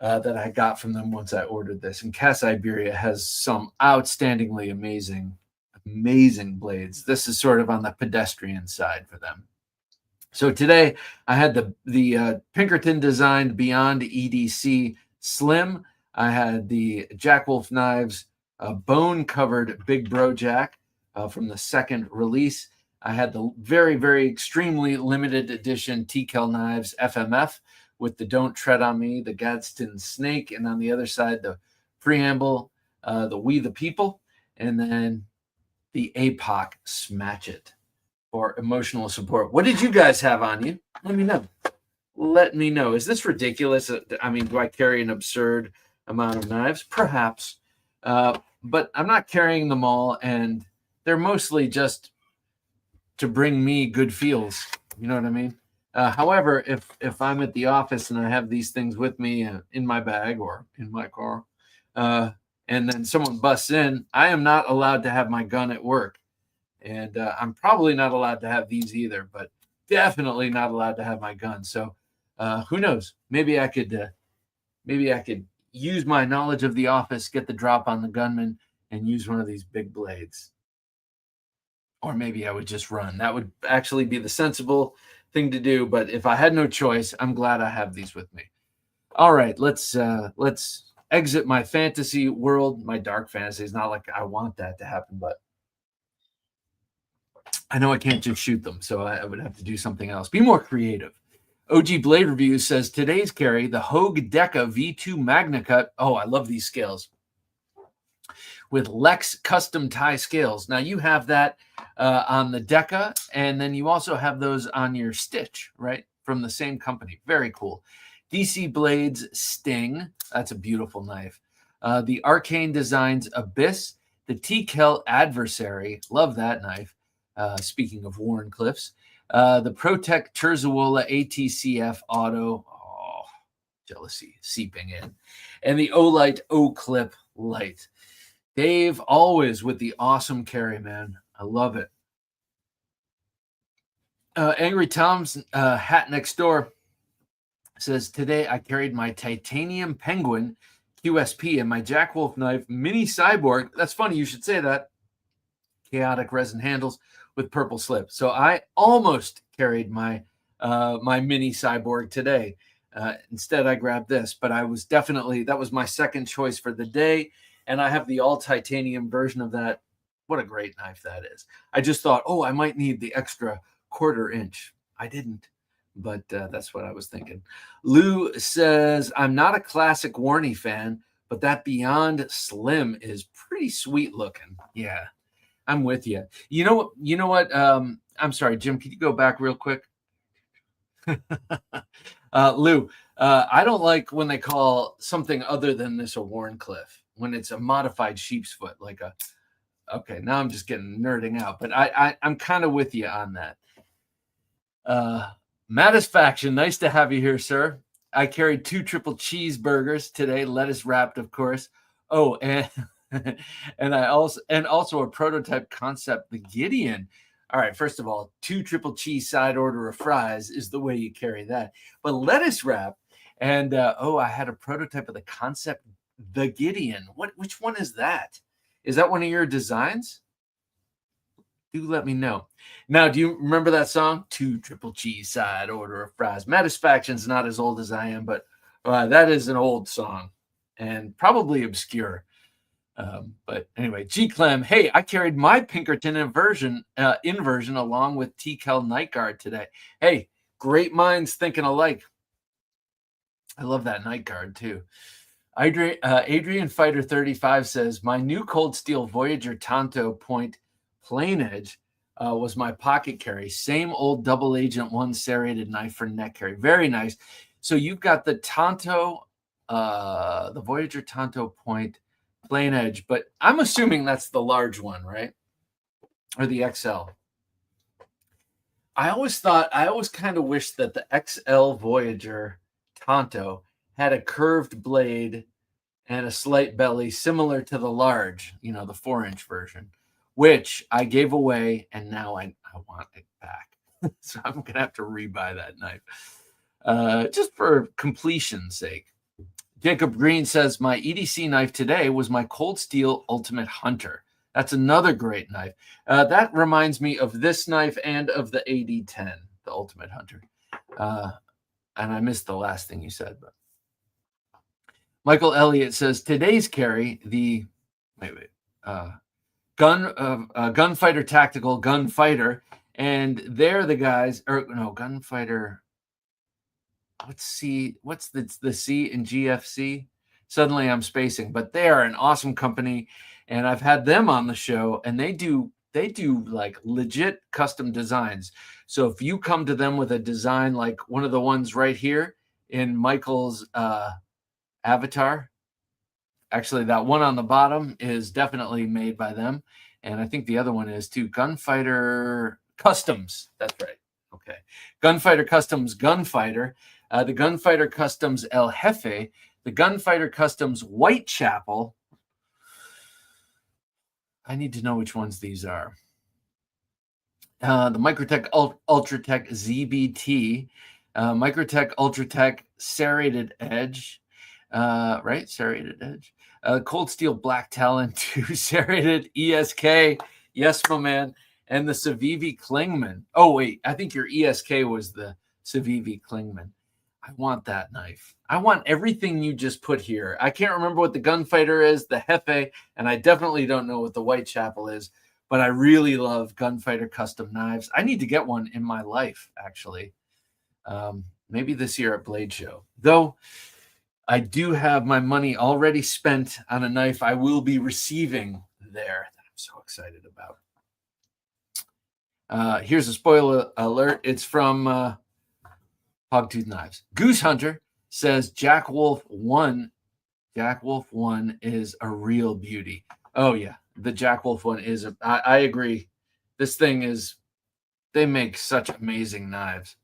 that I got from them once I ordered this. And Cast Iberia has some outstandingly amazing blades. This is sort of on the pedestrian side for them. So today I had the Pinkerton designed Beyond EDC Slim. I had the Jack Wolf Knives bone covered Big Bro Jack from the second release. I had the very extremely limited edition TKL Knives FMF with the Don't Tread on Me, the Gadsden Snake, and on the other side the preamble, the We the People, and then the APOC Smatch It. for emotional support. What did you guys have on you? Let me know. Let me know. Is this ridiculous? I mean, do I carry an absurd amount of knives? Perhaps. But I'm not carrying them all, and they're mostly just to bring me good feels. You know what I mean? However, if I'm at the office and I have these things with me in my bag or in my car, and then someone busts in, I am not allowed to have my gun at work. And I'm probably not allowed to have these either, but definitely not allowed to have my gun. So who knows? Maybe I could use my knowledge of the office, get the drop on the gunman, and use one of these big blades. Or maybe I would just run. That would actually be the sensible thing to do. But if I had no choice, I'm glad I have these with me. All right, let's exit my fantasy world, my dark fantasy. It's not like I want that to happen, but I know I can't just shoot them, so I would have to do something else. Be more creative. OG Blade Review says, today's carry, the Hogue Deca V2 Magna Cut. Oh, I love these scales. With Lex custom tie scales. Now, you have that on the Deca, and then you also have those on your Stitch, right? From the same company. Very cool. DC Blades Sting. That's a beautiful knife. The Arcane Designs Abyss. The T-Kel Adversary. Love that knife. Speaking of Warncliffs. The Protect Terzuola ATCF Auto. Oh, jealousy seeping in. And the Olight O-Clip Light. Dave, always with the awesome carry, man. I love it. Angry Tom's hat next door says, today I carried my Titanium Penguin QSP and my Jack Wolf knife Mini Cyborg. That's funny, you should say that. Chaotic resin handles with purple slip. So I almost carried my my Mini Cyborg today. Instead, I grabbed this, but I was definitely, that was my second choice for the day. And I have the all titanium version of that. What a great knife that is. I just thought, oh, I might need the extra 1/4 inch. I didn't, but that's what I was thinking. Lou says, I'm not a classic Warney fan, but that Beyond Slim is pretty sweet looking. Yeah, I'm with you. You know what? I'm sorry, Jim, can you go back real quick? Lou, I don't like when they call something other than this a Warncliffe, when it's a modified sheep's foot, like a, okay, now I'm just getting nerding out, but I'm kind of with you on that. Mattisfaction, nice to have you here, sir. I carried 2 triple cheeseburgers today, lettuce wrapped, of course. Oh, and and also a prototype concept, the Gideon. All right, first of all, 2 triple cheese side order of fries is the way you carry that. But lettuce wrap, and I had a prototype of the concept, the Gideon. Which one is that? Is that one of your designs? Do let me know. Now, do you remember that song? 2 triple cheese side order of fries. Mattisfaction's not as old as I am, but that is an old song and probably obscure. But anyway, G Clem, hey, I carried my Pinkerton inversion along with T-Kel Night Guard today. Hey, great minds thinking alike. I love that Night Guard too. Adrian Fighter 35 says, my new Cold Steel Voyager Tonto Point plain edge was my pocket carry. Same old double agent 1 serrated knife for neck carry. Very nice. So you've got the Tonto, the Voyager Tonto Point plain edge, but I'm assuming that's the large one, right? Or the XL. I always kind of wished that the XL Voyager Tonto had a curved blade and a slight belly similar to the large, the 4-inch version, which I gave away, and now I want it back. So I'm going to have to rebuy that knife just for completion's sake. Jacob Green says, my EDC knife today was my Cold Steel Ultimate Hunter. That's another great knife. That reminds me of this knife and of the AD10, the Ultimate Hunter. And I missed the last thing you said. But Michael Elliott says, today's carry, the Gunfighter Tactical Gunfighter. And they're the guys, Gunfighter. Let's see, what's the C in GFC? Suddenly I'm spacing, but they are an awesome company, and I've had them on the show, and they do they do like legit custom designs. So if you come to them with a design like one of the ones right here in Michael's avatar, actually that one on the bottom is definitely made by them. And I think the other one is too. Gunfighter Customs. That's right. Okay. Gunfighter Customs Gunfighter. The Gunfighter Customs El Jefe. The Gunfighter Customs Whitechapel. I need to know which ones these are. The Microtech Ultratech ZBT. Microtech Ultratech Serrated Edge. Right? Serrated Edge. Cold Steel Black Talon 2 Serrated ESK. Yes, my man. And the Civivi Klingman. Oh, wait. I think your ESK was the Civivi Klingman. I want that knife. I want everything you just put here. I can't remember what the Gunfighter is, the Jefe, and I definitely don't know what the Whitechapel is, but I really love Gunfighter custom knives. I need to get one in my life, actually. Maybe this year at Blade Show. Though I do have my money already spent on a knife I will be receiving there that I'm so excited about. Here's a spoiler alert. It's from Hogtooth Knives. Goose Hunter says Jack Wolf 1 is a real beauty. Oh, yeah. The Jack Wolf one is. I agree. This thing is, they make such amazing knives.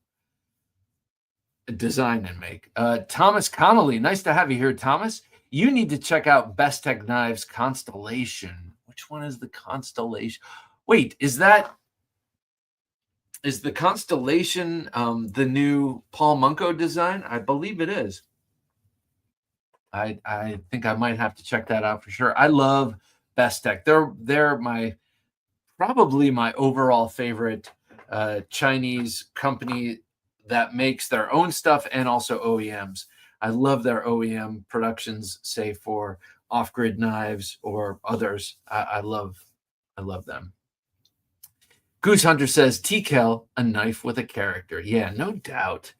Design and make. Thomas Connolly, nice to have you here, Thomas. You need to check out Best Tech Knives Constellation. Which one is the Constellation? Wait, is the Constellation the new Paul Munko design? I believe it is. I think I might have to check that out for sure. I love Best Tech. They're probably my overall favorite Chinese company that makes their own stuff and also OEMs. I love their OEM productions, say for off-grid knives or others. I love them. Goose Hunter says, TKL, a knife with a character. Yeah, no doubt.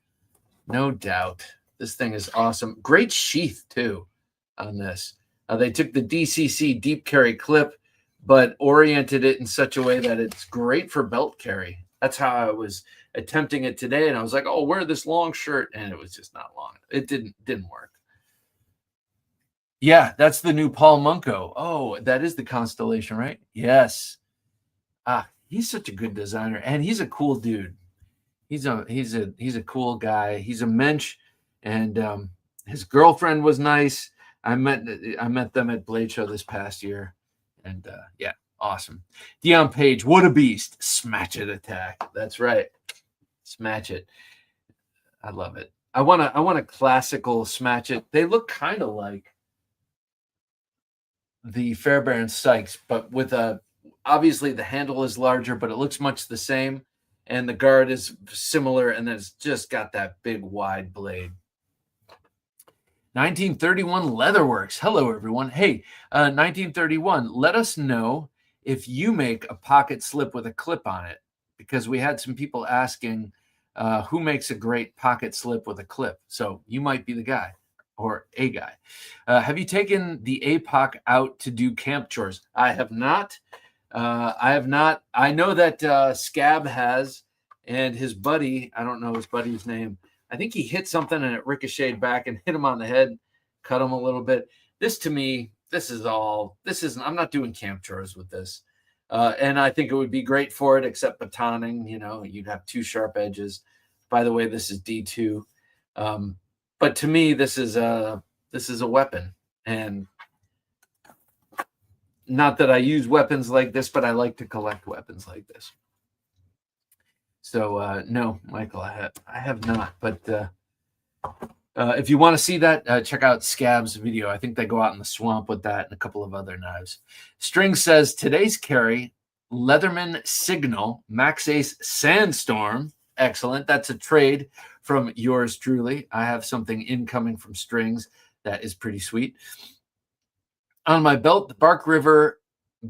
No doubt. This thing is awesome. Great sheath, too, on this. They took the DCC deep carry clip, but oriented it in such a way that it's great for belt carry. That's how I was attempting it today, and I was like, oh, wear this long shirt, and it was just not long. It didn't work. Yeah, that's the new Paul Munko. Oh, that is the Constellation, right? Yes. He's such a good designer, and he's a cool dude. He's a cool guy. He's a mensch, and his girlfriend was nice. I met them at Blade Show this past year, and yeah, awesome. Dion Page, what a beast! Smash it attack. That's right, smash it. I love it. I want a classical smash it. They look kind of like the Fairbairn Sykes, but with a. Obviously, the handle is larger, but it looks much the same. And the guard is similar, and then it's just got that big, wide blade. 1931 Leatherworks. Hello, everyone. Hey, 1931, let us know if you make a pocket slip with a clip on it, because we had some people asking who makes a great pocket slip with a clip. So you might be the guy or a guy. Have you taken the APOC out to do camp chores? I have not. I know that Scab has, and his buddy, I don't know his buddy's name. I think he hit something and it ricocheted back and hit him on the head, cut him a little bit. This to me, I'm not doing camp chores with this. And I think it would be great for it, except batoning, you'd have two sharp edges. By the way, this is D2. But to me, this is a weapon, and not that I use weapons like this, but I like to collect weapons like this. So no, Michael, I have not. But if you want to see that, check out Scab's video. I think they go out in the swamp with that and a couple of other knives. String says today's carry, Leatherman Signal, Max Ace Sandstorm. Excellent. That's a trade from yours truly. I have something incoming from Strings that is pretty sweet. On my belt, the Bark River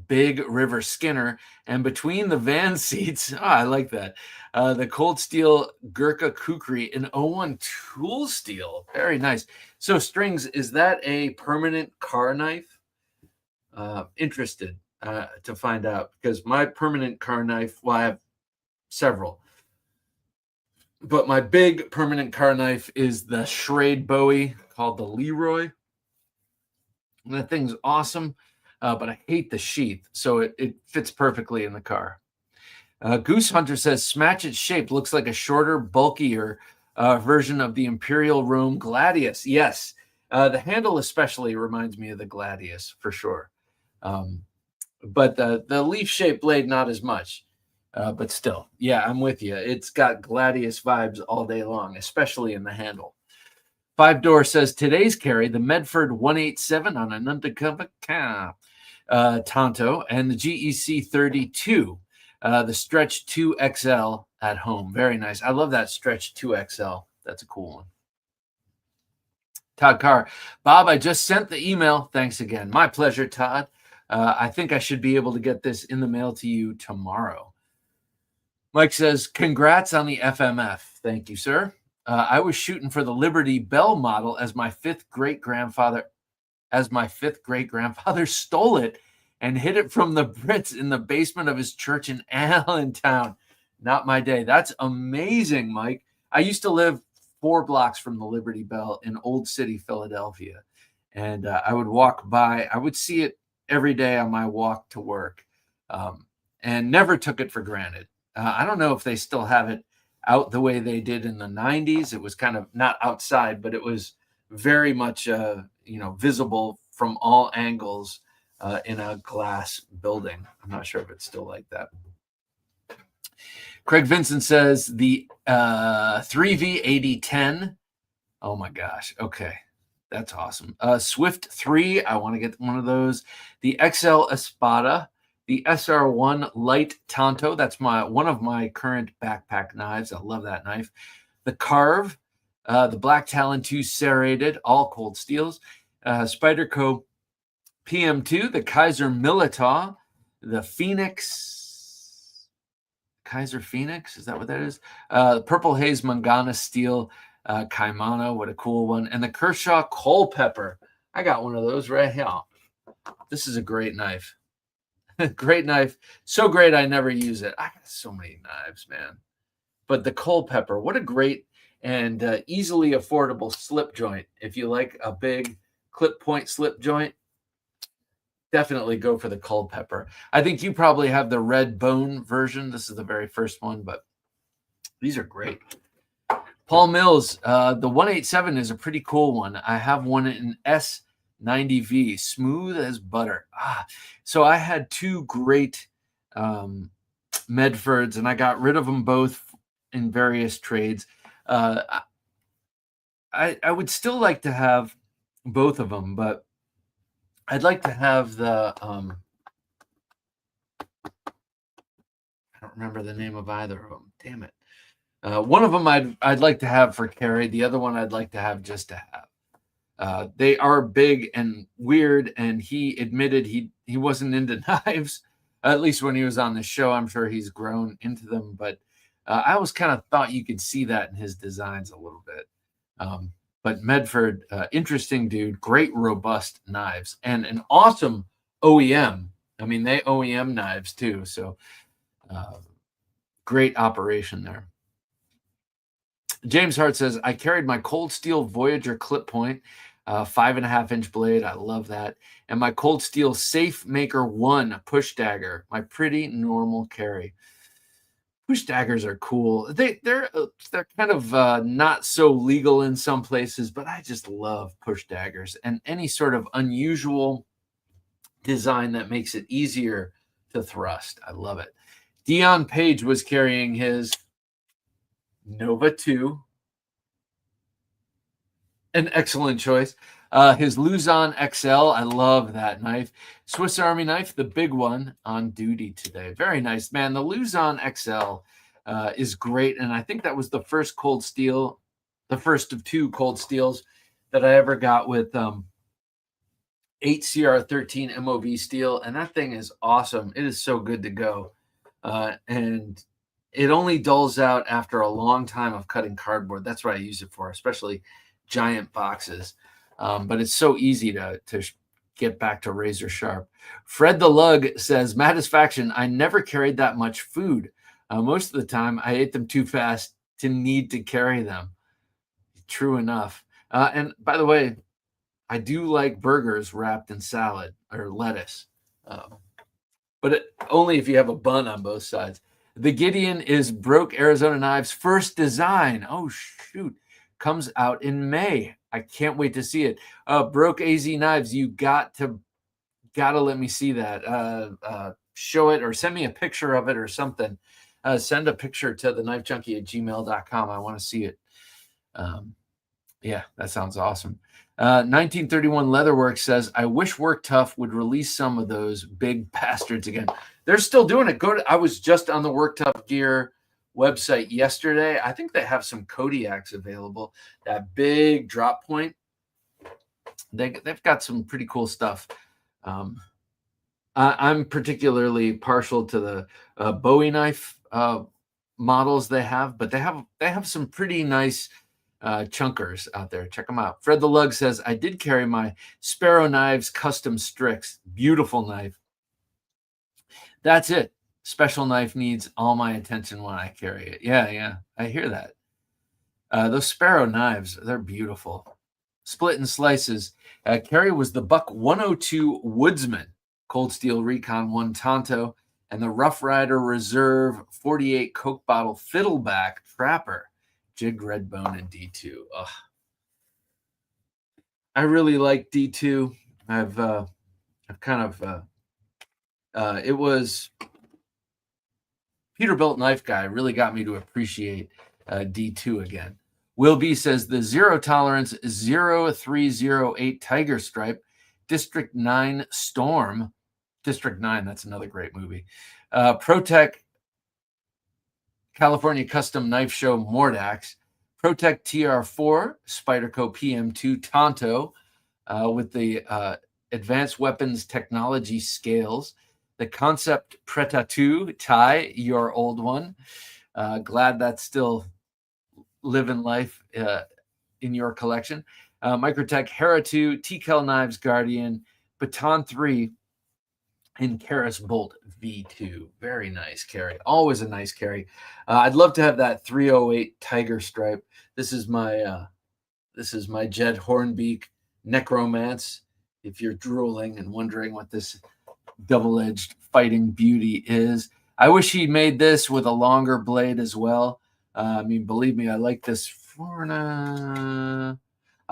Big River Skinner, and between the van seats, I like that, the Cold Steel Gurkha Kukri in 01 tool steel. Very nice. So Strings, is that a permanent car knife? Interested. to find out, because my permanent car knife, well, I have several, but my big permanent car knife is the Schrade Bowie called the Leroy. And that thing's awesome, but I hate the sheath, so it fits perfectly in the car. Goose Hunter says, smash its shape looks like a shorter, bulkier version of the Imperial Rome Gladius. Yes, the handle especially reminds me of the Gladius for sure. But the leaf-shaped blade, not as much. But still, yeah, I'm with you. It's got Gladius vibes all day long, especially in the handle. Five Door says, today's carry, the Medford 187 on an undercover Tonto, and the GEC 32, the Stretch 2XL at home. Very nice. I love that Stretch 2XL. That's a cool one. Todd Carr, Bob, I just sent the email. Thanks again. My pleasure, Todd. I think I should be able to get this in the mail to you tomorrow. Mike says, congrats on the FMF. Thank you, sir. I was shooting for the Liberty Bell model as my fifth great grandfather stole it and hid it from the Brits in the basement of his church in Allentown. Not my day. That's amazing, Mike. I used to live 4 blocks from the Liberty Bell in Old City, Philadelphia. And I would walk by. I would see it every day on my walk to work, and never took it for granted. I don't know if they still have it out the way they did in the 90s. It was kind of not outside, but it was very much, visible from all angles in a glass building. I'm not sure if it's still like that. Craig Vincent says the 3V8010. Oh my gosh. Okay. That's awesome. Swift 3. I want to get one of those. The XL Espada. The SR1 Light Tonto. That's one of my current backpack knives. I love that knife. The Carve, the Black Talon 2 serrated, all cold steels. Spyderco PM2, the Kaiser Militaw, the Phoenix, Kaiser Phoenix, is that what that is? Purple Haze Mangana Steel Kaimano, what a cool one. And the Kershaw Culpepper. I got one of those right here. This is a great knife. Great knife. So great I never use it. I got so many knives, man. But the Culpepper, what a great and easily affordable slip joint. If you like a big clip point slip joint, definitely go for the Culpepper. I think you probably have the red bone version. This is the very first one, but these are great. Paul Mills, the 187 is a pretty cool one. I have one in S90V, smooth as butter. So I had 2 great Medfords, and I got rid of them both in various trades. I would still like to have both of them, but I'd like to have the I don't remember the name of either of them. Damn it. One of them I'd like to have for carry. The other one I'd like to have just to have. They are big and weird, and he admitted he wasn't into knives, at least when he was on the show. I'm sure he's grown into them, but I always kind of thought you could see that in his designs a little bit. But Medford, interesting dude, great robust knives, and an awesome OEM. I mean, they OEM knives too, so great operation there. James Hart says, I carried my Cold Steel Voyager clip point, 5.5-inch blade. I love that. And my Cold Steel Safe Maker 1 push dagger, my pretty normal carry. Push daggers are cool. They're kind of not so legal in some places, but I just love push daggers and any sort of unusual design that makes it easier to thrust. I love it. Dion Page was carrying his Nova 2, an excellent choice. His Luzon XL, I love that knife. Swiss Army knife, the big one, on duty today. Very nice, man. The Luzon XL is great, and I think that was the first cold steel, the first of 2 cold steels that I ever got with 8CR13 MOV steel, and that thing is awesome. It is so good to go, and it only dulls out after a long time of cutting cardboard. That's what I use it for, especially giant boxes. But it's so easy to get back to razor sharp. Fred the Lug says, Matisfaction, I never carried that much food. Most of the time, I ate them too fast to need to carry them. True enough. And by the way, I do like burgers wrapped in salad or lettuce, but only if you have a bun on both sides. The Gideon is Broke Arizona Knives' first design. Oh, shoot. Comes out in May. I can't wait to see it. Broke AZ Knives, you gotta let me see that. Show it or send me a picture of it or something. Send a picture to TheKnifeJunkie@gmail.com. I want to see it. Yeah, that sounds awesome. 1931 Leatherworks says, I wish Work Tough would release some of those big bastards again. They're still doing it. I was just on the Work Tough Gear website yesterday. I think they have some Kodiaks available. That big drop point. They've got some pretty cool stuff. I'm particularly partial to the Bowie knife models they have, but they have some pretty nice chunkers out there. Check them out. Fred the Lug says, I did carry my Sparrow Knives Custom Strix. Beautiful knife. That's it. Special knife needs all my attention when I carry it. Yeah, I hear that. Those Sparrow knives, they're beautiful. Split and Slices. Carry was the Buck 102 Woodsman, Cold Steel Recon 1 Tonto, and the Rough Rider Reserve 48 Coke Bottle Fiddleback Trapper. Jig Redbone and D2. Ugh. I really like D2. I've kind of it was Peterbilt Knife Guy really got me to appreciate D2 again. Will B says the Zero Tolerance 0308 Tiger Stripe District 9 Storm. District 9, that's another great movie. Protec California Custom Knife Show Mordax, Protec TR4 Spyderco PM2 Tonto with the Advanced Weapons Technology Scales, the Concept Preta-2 Ty, your old one. Glad that's still living life in your collection. Microtech Hera 2, TKL Knives Guardian, Baton 3, and Karis Bolt V2. Very nice carry. Always a nice carry. I'd love to have that 308 Tiger Stripe. This is my Jed Hornbeak Necromance. If you're drooling and wondering what this double-edged fighting beauty is, I wish he made this with a longer blade as well. I mean, believe me, I like this I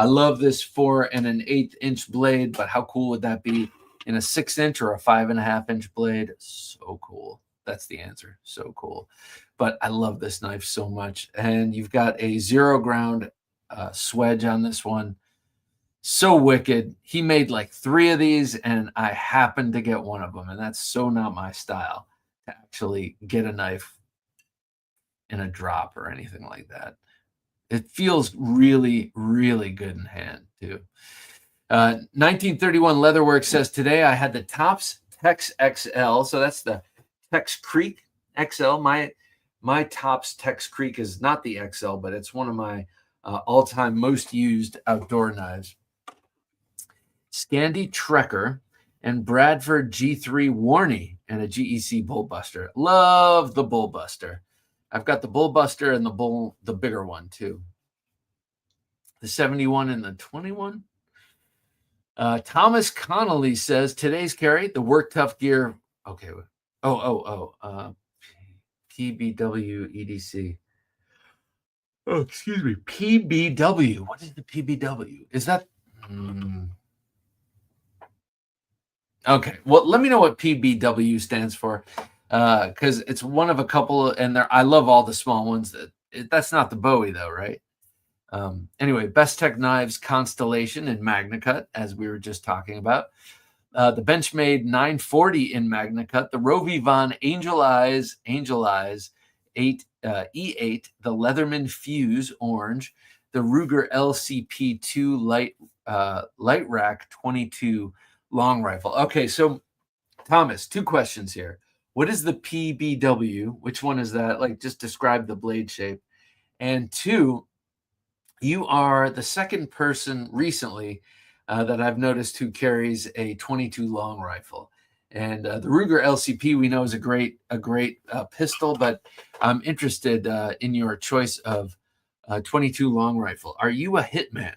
love this 4 1/8 inch blade, but how cool would that be in a 6-inch or a 5.5 inch blade? So cool. That's the answer. So cool. But I love this knife so much. And you've got a zero ground swedge on this one. So wicked. He made like 3 of these, and I happened to get one of them. And that's so not my style to actually get a knife in a drop or anything like that. It feels really, really good in hand too. 1931 Leatherworks says, today I had the Tops Tex XL. So that's the Tex Creek XL. My Tops Tex Creek is not the XL, but it's one of my all-time most used outdoor knives. Scandi Trekker and Bradford G3 Warney and a GEC Bullbuster. Love the Bullbuster. I've got the Bullbuster and the bigger one too. The 71 and the 21. Thomas Connolly says, today's carry, the Work Tough Gear. Okay. PBW EDC. Oh, excuse me. PBW. What is the PBW? Is that? Okay. Well, let me know what PBW stands for, because it's one of a couple, and I love all the small ones. That's not the Bowie though, right? Anyway, Best Tech Knives Constellation in Magnacut, as we were just talking about. The Benchmade 940 in Magnacut. The Rovi Von Angel Eyes 8 E8. The Leatherman Fuse Orange. The Ruger LCP2 Light Rack 22 Long Rifle. Okay, so Thomas, 2 questions here. What is the PBW? Which one is that? Like, just describe the blade shape. And 2, you are the second person recently that I've noticed who carries a 22 long rifle. And the Ruger LCP we know is a great pistol, but I'm interested in your choice of 22 long rifle. Are you a hitman?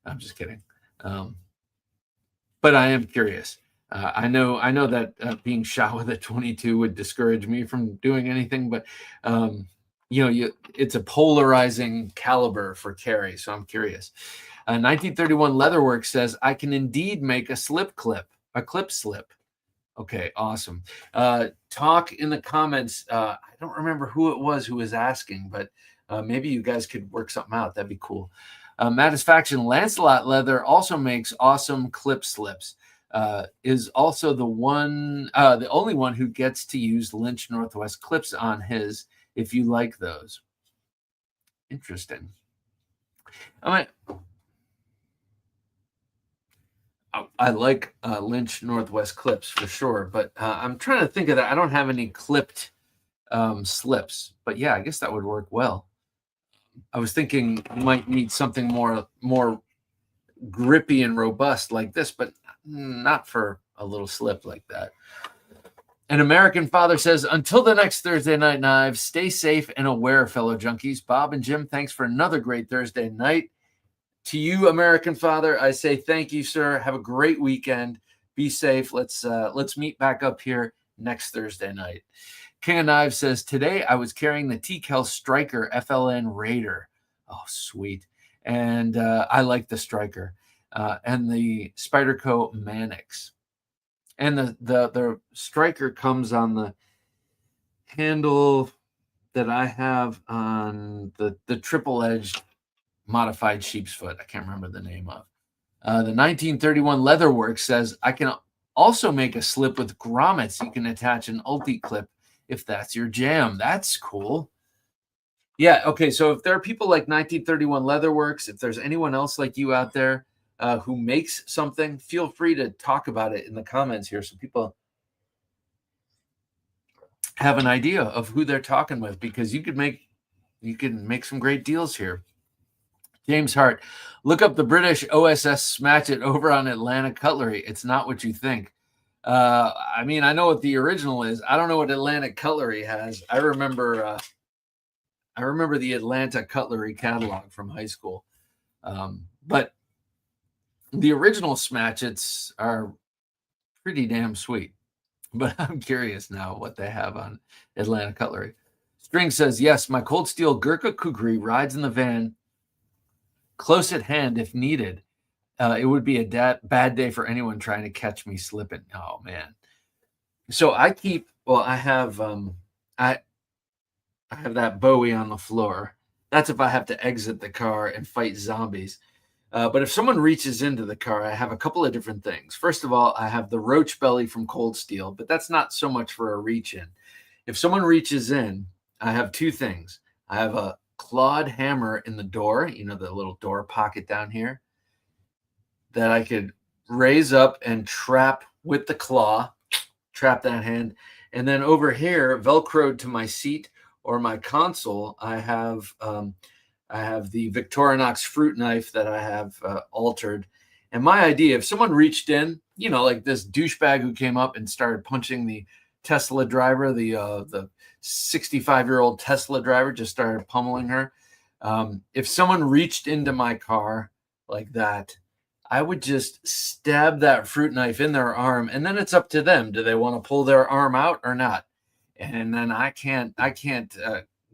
I'm just kidding, but I am curious. I know that being shot with a 22 would discourage me from doing anything, but it's a polarizing caliber for carry, so I'm curious. 1931 Leatherworks says, I can indeed make a clip slip. Okay, awesome. Talk in the comments. I don't remember who it was who was asking, but maybe you guys could work something out. That'd be cool. Matisfaction Lancelot Leather also makes awesome clip slips. Is also the only one who gets to use Lynch Northwest clips on his, if you like those. Interesting. I like Lynch Northwest clips for sure, but I'm trying to think of that. I don't have any clipped slips, but yeah, I guess that would work well. I was thinking you might need something more grippy and robust like this, but not for a little slip like that. An American Father says, until the next Thursday Night Knives, stay safe and aware, fellow junkies. Bob and Jim, thanks for another great Thursday night. To you, American Father, I say thank you, sir. Have a great weekend. Be safe. Let's meet back up here next Thursday night. King of Knives says, today I was carrying the TKL Striker FLN Raider. Oh, sweet. And I like the Striker and the Spyderco Mannix. And the Striker comes on the handle that I have on the triple-edged modified sheep's foot. I can't remember the name of. The 1931 Leatherworks says, I can also make a slip with grommets. You can attach an ulti clip if that's your jam. That's cool. Yeah, okay, so if there are people like 1931 Leatherworks, if there's anyone else like you out there who makes something, feel free to talk about it in the comments here so people have an idea of who they're talking with, because you can make some great deals here. James Hart, look up the British OSS Smatchet over on Atlanta Cutlery. It's not what you think. I mean, I know what the original is. I don't know what Atlantic Cutlery has. I remember the Atlanta Cutlery catalog from high school. But the original Smatchets are pretty damn sweet. But I'm curious now what they have on Atlanta Cutlery. String says, yes, my Cold Steel Gurkha Kukri rides in the van close at hand if needed. It would be a bad day for anyone trying to catch me slipping. Oh, man. So I have that Bowie on the floor. That's if I have to exit the car and fight zombies. But if someone reaches into the car, I have a couple of different things. First of all, I have the roach belly from Cold Steel, but that's not so much for a reach in. If someone reaches in, I have two things. I have a clawed hammer in the door, the little door pocket down here, that I could raise up and trap with the claw, trap that hand. And then over here, Velcroed to my seat or my console, I have the Victorinox fruit knife that I have altered. And my idea, if someone reached in, like this douchebag who came up and started punching the Tesla driver, the 65-year-old Tesla driver just started pummeling her. If someone reached into my car like that, I would just stab that fruit knife in their arm, and then it's up to them. Do they want to pull their arm out or not? And then I can't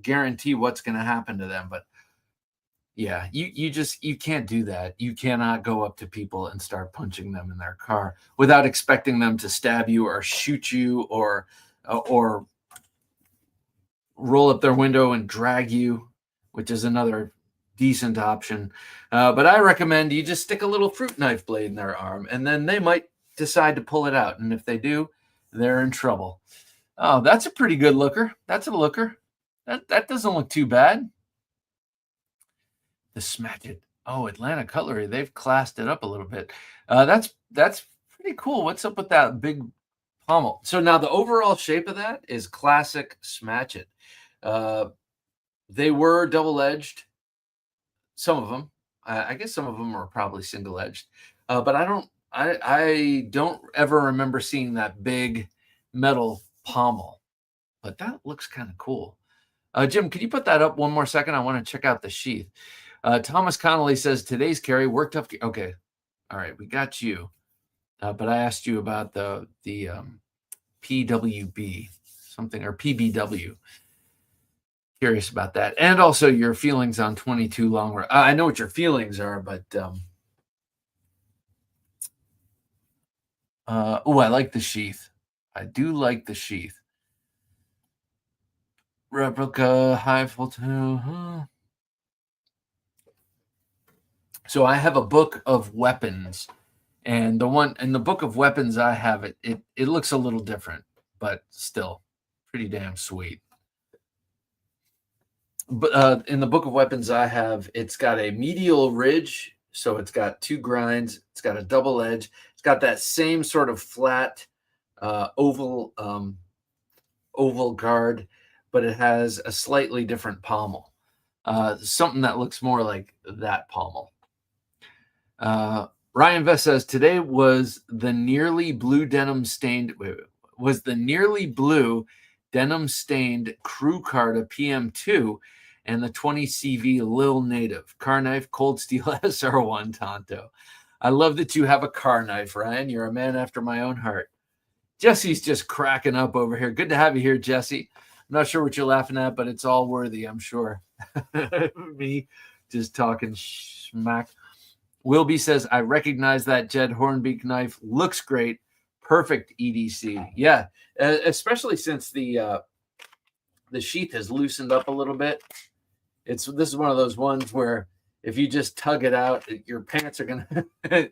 guarantee what's going to happen to them. But yeah, you can't do that. You cannot go up to people and start punching them in their car without expecting them to stab you or shoot you or roll up their window and drag you, which is another decent option. But I recommend you just stick a little fruit knife blade in their arm, and then they might decide to pull it out. And if they do, they're in trouble. Oh, that's a pretty good looker. That's a looker. That doesn't look too bad. The Smatchet. Oh, Atlanta Cutlery. They've classed it up a little bit. That's pretty cool. What's up with that big pommel? So now the overall shape of that is classic Smatchet. They were double-edged, some of them. I guess some of them are probably single-edged, but I don't ever remember seeing that big metal pommel. But that looks kind of cool. Jim, could you put that up one more second? I want to check out the sheath. Thomas Connolly says today's carry worked up. Okay, all right, we got you. But I asked you about the PWB something or PBW. Curious about that, and also your feelings on 22 long. I know what your feelings are, but oh, I like the sheath. I do like the sheath. Replica high voltage. So I have a book of weapons, and the one in the book of weapons I have it looks a little different, but still pretty damn sweet. But in the book of weapons I have, it's got a medial ridge, so it's got 2 grinds, it's got a double edge, it's got that same sort of flat oval guard, but it has a slightly different pommel, something that looks more like that pommel. Ryan Vest says today was the nearly blue denim stained crew card of PM2 and the 20 CV Lil Native car knife cold steel SR1 Tonto. I love that you have a car knife, Ryan. You're a man after my own heart. Jesse's just cracking up over here. Good to have you here, Jesse. I'm not sure what you're laughing at, but it's all worthy, I'm sure. Me just talking smack. Wilby says, I recognize that Jed Hornbeak knife. Looks great. Perfect EDC. Yeah, especially since the sheath has loosened up a little bit. This is one of those ones where if you just tug it out, your pants are going to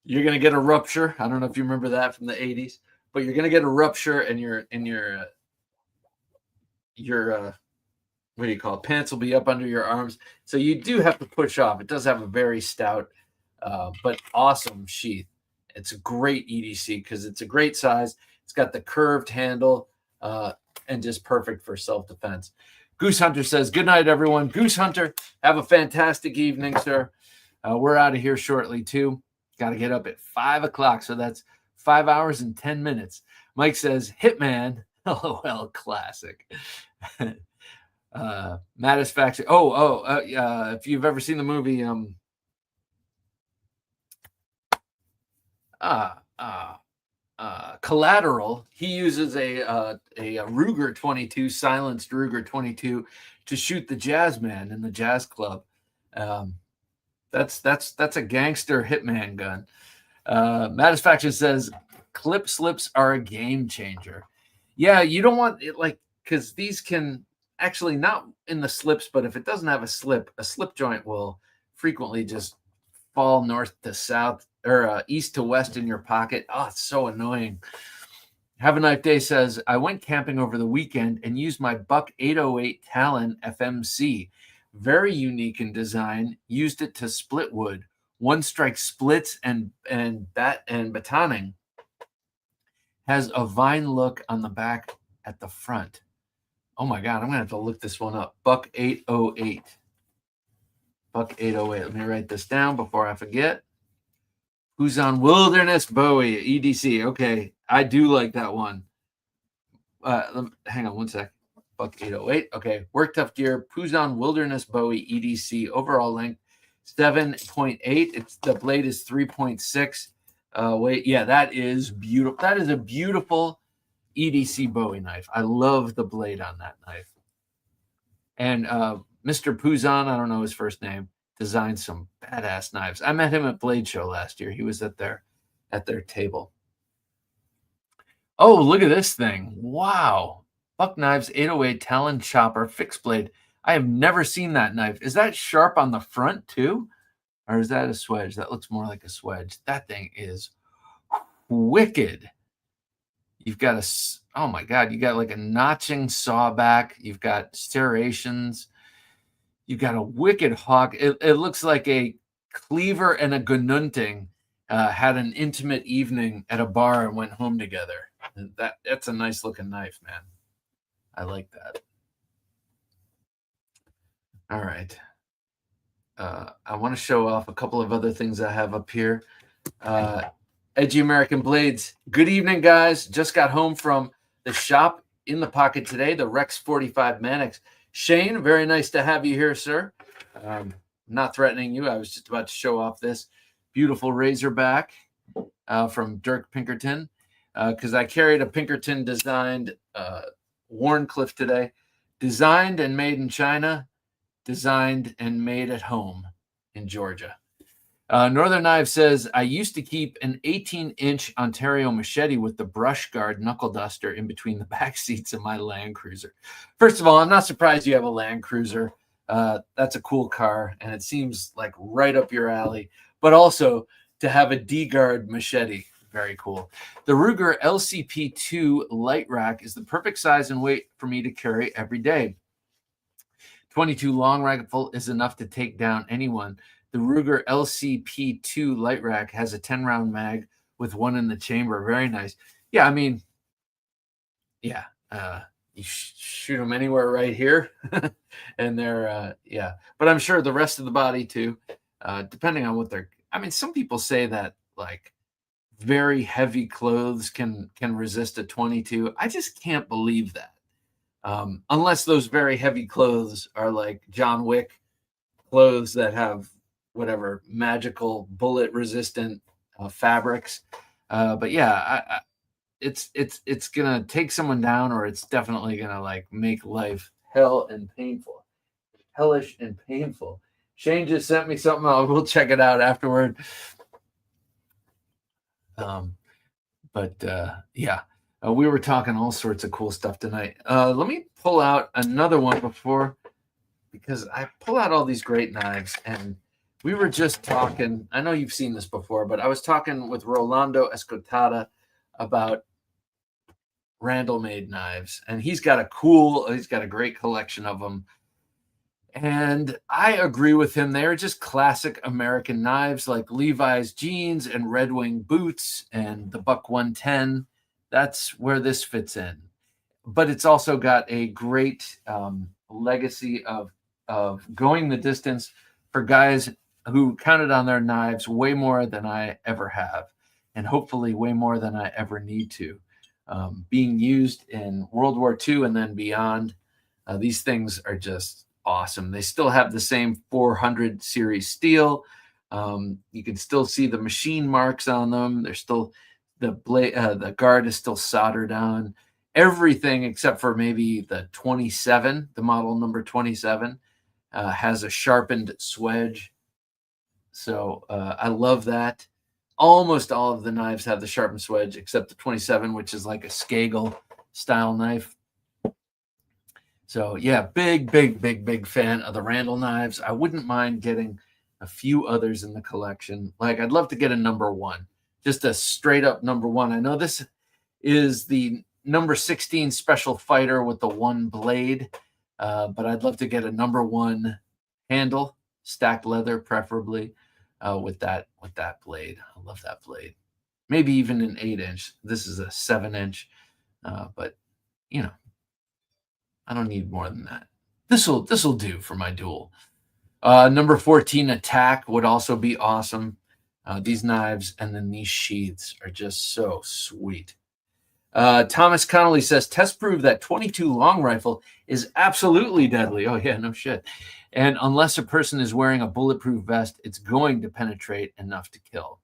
you're going to get a rupture. I don't know if you remember that from the 80s, but you're going to get a rupture and your what do you call it? Pants will be up under your arms. So you do have to push off. It does have a very stout, but awesome sheath. It's a great EDC because it's a great size. It's got the curved handle and just perfect for self-defense. Goose Hunter says, good night, everyone. Goose Hunter, have a fantastic evening, sir. We're out of here shortly, too. Got to get up at 5 o'clock, so that's 5 hours and 10 minutes. Mike says, Hitman. LOL, classic. Mattis Factory. If you've ever seen the movie Collateral, he uses a Ruger 22, silenced Ruger 22, to shoot the jazz man in the jazz club. That's a gangster hitman gun. Mattis Faction says clip slips are a game changer. Yeah, you don't want it because these can actually not in the slips, but if it doesn't have a slip joint will frequently just fall north to south or east to west in your pocket. Oh, it's so annoying. Have a Knife Day says, I went camping over the weekend and used my Buck 808 Talon FMC. Very unique in design. Used it to split wood. One strike splits and batoning. Has a vine look on the back at the front. Oh my God, I'm going to have to look this one up. Buck 808. Buck 808. Let me write this down before I forget. Who's on Wilderness Bowie, EDC. Okay, I do like that one. Hang on one sec. Buck 808. Okay, Work Tough Gear, Puzon Wilderness Bowie, EDC. Overall length 7.8. The blade is 3.6. Weight. Yeah, that is beautiful. That is a beautiful EDC Bowie knife. I love the blade on that knife. And Mr. Puzon, I don't know his first name, designed some badass knives. I met him at Blade Show last year. He was at their table. Oh, look at this thing. Wow. Buck Knives 808 Talon Chopper fixed blade. I have never seen that knife. Is that sharp on the front too? Or is that a swedge? That looks more like a swedge. That thing is wicked. You've got oh my God, you got like a notching sawback. You've got serrations. You've got a wicked hawk. It looks like a cleaver and a gununting had an intimate evening at a bar and went home together. And that's a nice looking knife, man. I like that. All right. I want to show off a couple of other things I have up here. Edgy American Blades. Good evening, guys. Just got home from the shop in the pocket today, the Rex 45 Mannix. Shane, very nice to have you here, sir. Not threatening you. I was just about to show off this beautiful Razorback from Dirk Pinkerton, because I carried a Pinkerton designed Warncliffe today. Designed and made in China, designed and made at home in Georgia. Northern Knives says, I used to keep an 18-inch Ontario machete with the brush guard knuckle duster in between the back seats of my Land Cruiser. First of all, I'm not surprised you have a Land Cruiser. That's a cool car, and it seems like right up your alley. But also to have a D-guard machete, very cool. The Ruger LCP2 light rack is the perfect size and weight for me to carry every day. 22 long rifle is enough to take down anyone. The Ruger LCP2 light rack has a 10-round mag with one in the chamber. Very nice. Yeah, I mean, yeah, you shoot them anywhere right here, and they're, yeah. But I'm sure the rest of the body too, depending on what they're, I mean, some people say that, like, very heavy clothes can resist a 22. I just can't believe that. Unless those very heavy clothes are like John Wick clothes that have whatever magical bullet resistant fabrics. But yeah, it's gonna take someone down, or it's definitely gonna like make life hell and painful, hellish and painful. Shane just sent me something. We'll check it out afterward. Yeah, we were talking all sorts of cool stuff tonight. Let me pull out another one because I pull out all these great knives, and we were just talking. I know you've seen this before, but I was talking with Rolando Escotada about Randall-made knives, and he's got a great collection of them. And I agree with him. They're just classic American knives, like Levi's jeans and Red Wing boots and the Buck 110. That's where this fits in. But it's also got a great legacy of going the distance for guys who counted on their knives way more than I ever have, and hopefully way more than I ever need to. Being used in World War II and then beyond, these things are just awesome. They still have the same 400 series steel. You can still see the machine marks on them. They're still the guard is still soldered on. Everything except for maybe the 27, the model number 27, has a sharpened swedge. So I love that. Almost all of the knives have the sharpened swedge except the 27, which is like a Skagel style knife. So yeah, big fan of the Randall knives. I wouldn't mind getting a few others in the collection. Like, I'd love to get a number 1, just a straight up number 1. I know this is the number 16 Special Fighter with the 1 blade, but I'd love to get a number 1 handle, stacked leather, preferably, with that blade. I love that blade. Maybe even an 8-inch. This is a 7-inch, but you know, I don't need more than that. This'll do for my duel. Number 14 Attack would also be awesome. These knives and then these sheaths are just so sweet. Thomas Connolly says, test prove that 22 long rifle is absolutely deadly. Oh yeah, no shit. And unless a person is wearing a bulletproof vest, it's going to penetrate enough to kill.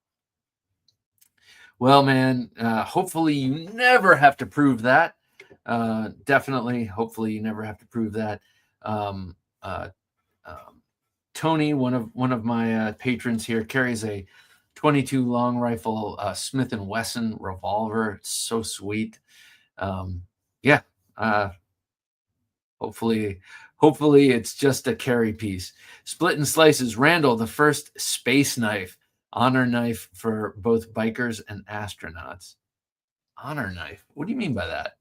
Well, man, hopefully you never have to prove that. Definitely, hopefully you never have to prove that. Tony, one of my patrons here, carries a 22 long rifle Smith & Wesson revolver. It's so sweet. Yeah. Hopefully it's just a carry piece. Split and Slices, Randall, the first space knife, honor knife for both bikers and astronauts. Honor knife? What do you mean by that?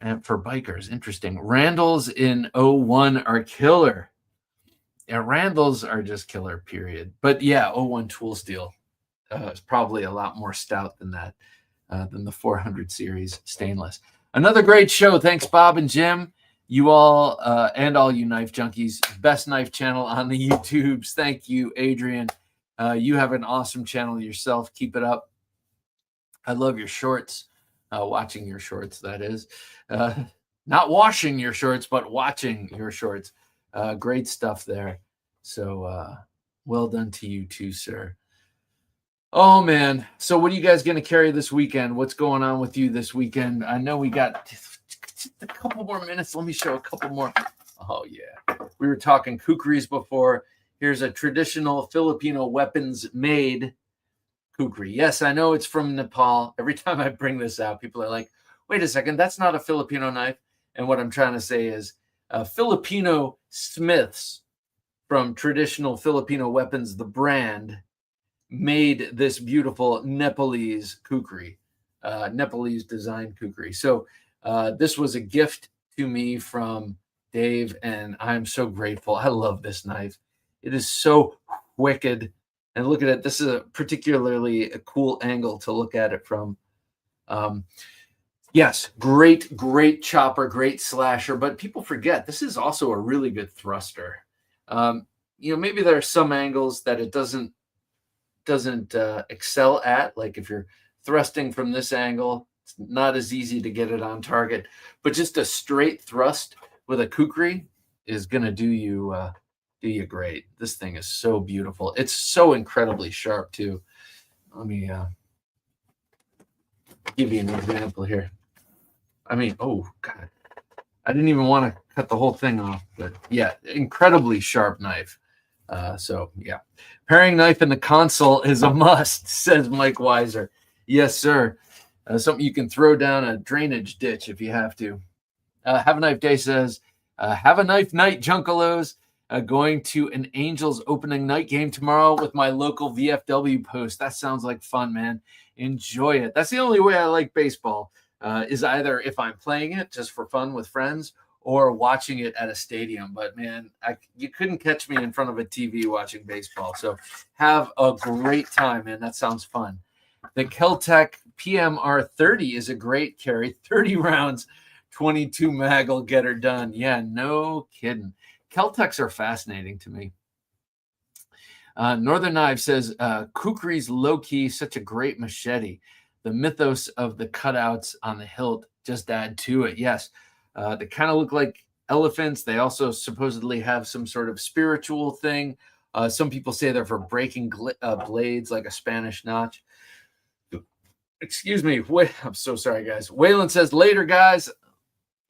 And for bikers, interesting. Randalls in 01 are killer. Yeah, Randalls are just killer, period. But yeah, 01 tool steel is probably a lot more stout than that, than the 400 series stainless. Another great show. Thanks, Bob and Jim. You all and all you knife junkies, best knife channel on the YouTubes. Thank you, Adrian. You have an awesome channel yourself. Keep it up. I love your shorts. Watching your shorts, that is. Not washing your shorts, but watching your shorts. Great stuff there. So well done to you too, sir. Oh, man. So what are you guys going to carry this weekend? What's going on with you this weekend? I know we got just a couple more minutes. Let me show a couple more. Oh, yeah. We were talking kukris before. Here's a traditional Filipino weapons-made kukri. Yes, I know it's from Nepal. Every time I bring this out, people are like, wait a second, that's not a Filipino knife. And what I'm trying to say is Filipino smiths from traditional Filipino weapons, the brand, made this beautiful Nepalese kukri, Nepalese design kukri. So this was a gift to me from Dave, and I'm so grateful. I love this knife. It is so wicked. And look at it. This is a particularly a cool angle to look at it from. Yes, great chopper, great slasher. But people forget this is also a really good thruster. Maybe there are some angles that it doesn't excel at. Like if you're thrusting from this angle, it's not as easy to get it on target. But just a straight thrust with a kukri is going to do you great. This thing is so beautiful. It's so incredibly sharp too. Let me give you an example here. I mean, oh God, I didn't even want to cut the whole thing off, but yeah, incredibly sharp knife. So yeah, pairing knife in the console is a must, says Mike Weiser. Yes, sir. Something you can throw down a drainage ditch if you have to. Have a Knife Day says, have a knife night, Junkalos. Going to an Angels opening night game tomorrow with my local VFW post. That sounds like fun, man. Enjoy it. That's the only way I like baseball, is either if I'm playing it just for fun with friends or watching it at a stadium. But, man, you couldn't catch me in front of a TV watching baseball. So have a great time, man. That sounds fun. The Keltec PMR 30 is a great carry. 30 rounds, 22 mag will get her done. Yeah, no kidding. Keltecs are fascinating to me. Northern Knife says, kukri's low-key, such a great machete. The mythos of the cutouts on the hilt just add to it. Yes, they kind of look like elephants. They also supposedly have some sort of spiritual thing. Some people say they're for breaking blades like a Spanish notch. Excuse me. I'm so sorry, guys. Waylon says, later, guys.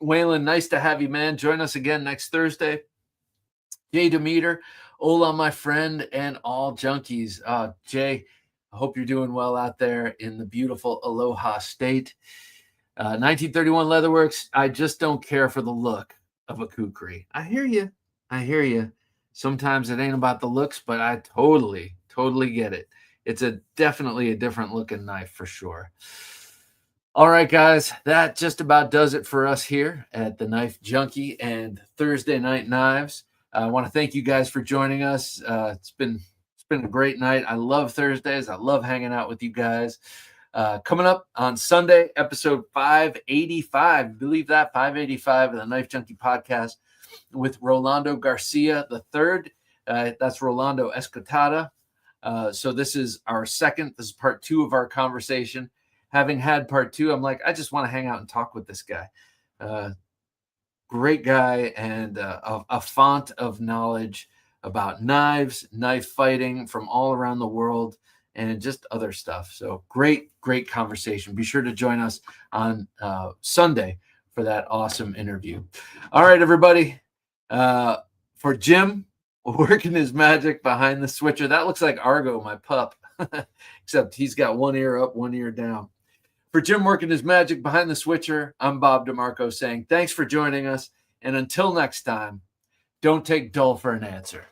Waylon, nice to have you, man. Join us again next Thursday. Jay Demeter, hola, my friend, and all junkies. Jay, I hope you're doing well out there in the beautiful Aloha State. 1931 Leatherworks, I just don't care for the look of a kukri. I hear you. Sometimes it ain't about the looks, but I totally get it. It's definitely a different looking knife for sure. All right, guys, that just about does it for us here at the Knife Junkie and Thursday Night Knives. I want to thank you guys for joining us. It's been a great night. I love Thursdays. I love hanging out with you guys. Coming up on Sunday, episode 585. Believe that, 585 of the Knife Junkie podcast with Rolando Garcia III. That's Rolando Escotada. So this is our second. This is part 2 of our conversation. Having had part 2, I'm like, I just want to hang out and talk with this guy. Great guy and a font of knowledge about knives, knife fighting from all around the world, and just other stuff. So great conversation. Be sure to join us on Sunday for that awesome interview. All right, everybody. For Jim, working his magic behind the switcher. That looks like Argo, my pup, except he's got one ear up, one ear down. For Jim working his magic behind the switcher, I'm Bob DeMarco saying thanks for joining us. And until next time, don't take dull for an answer.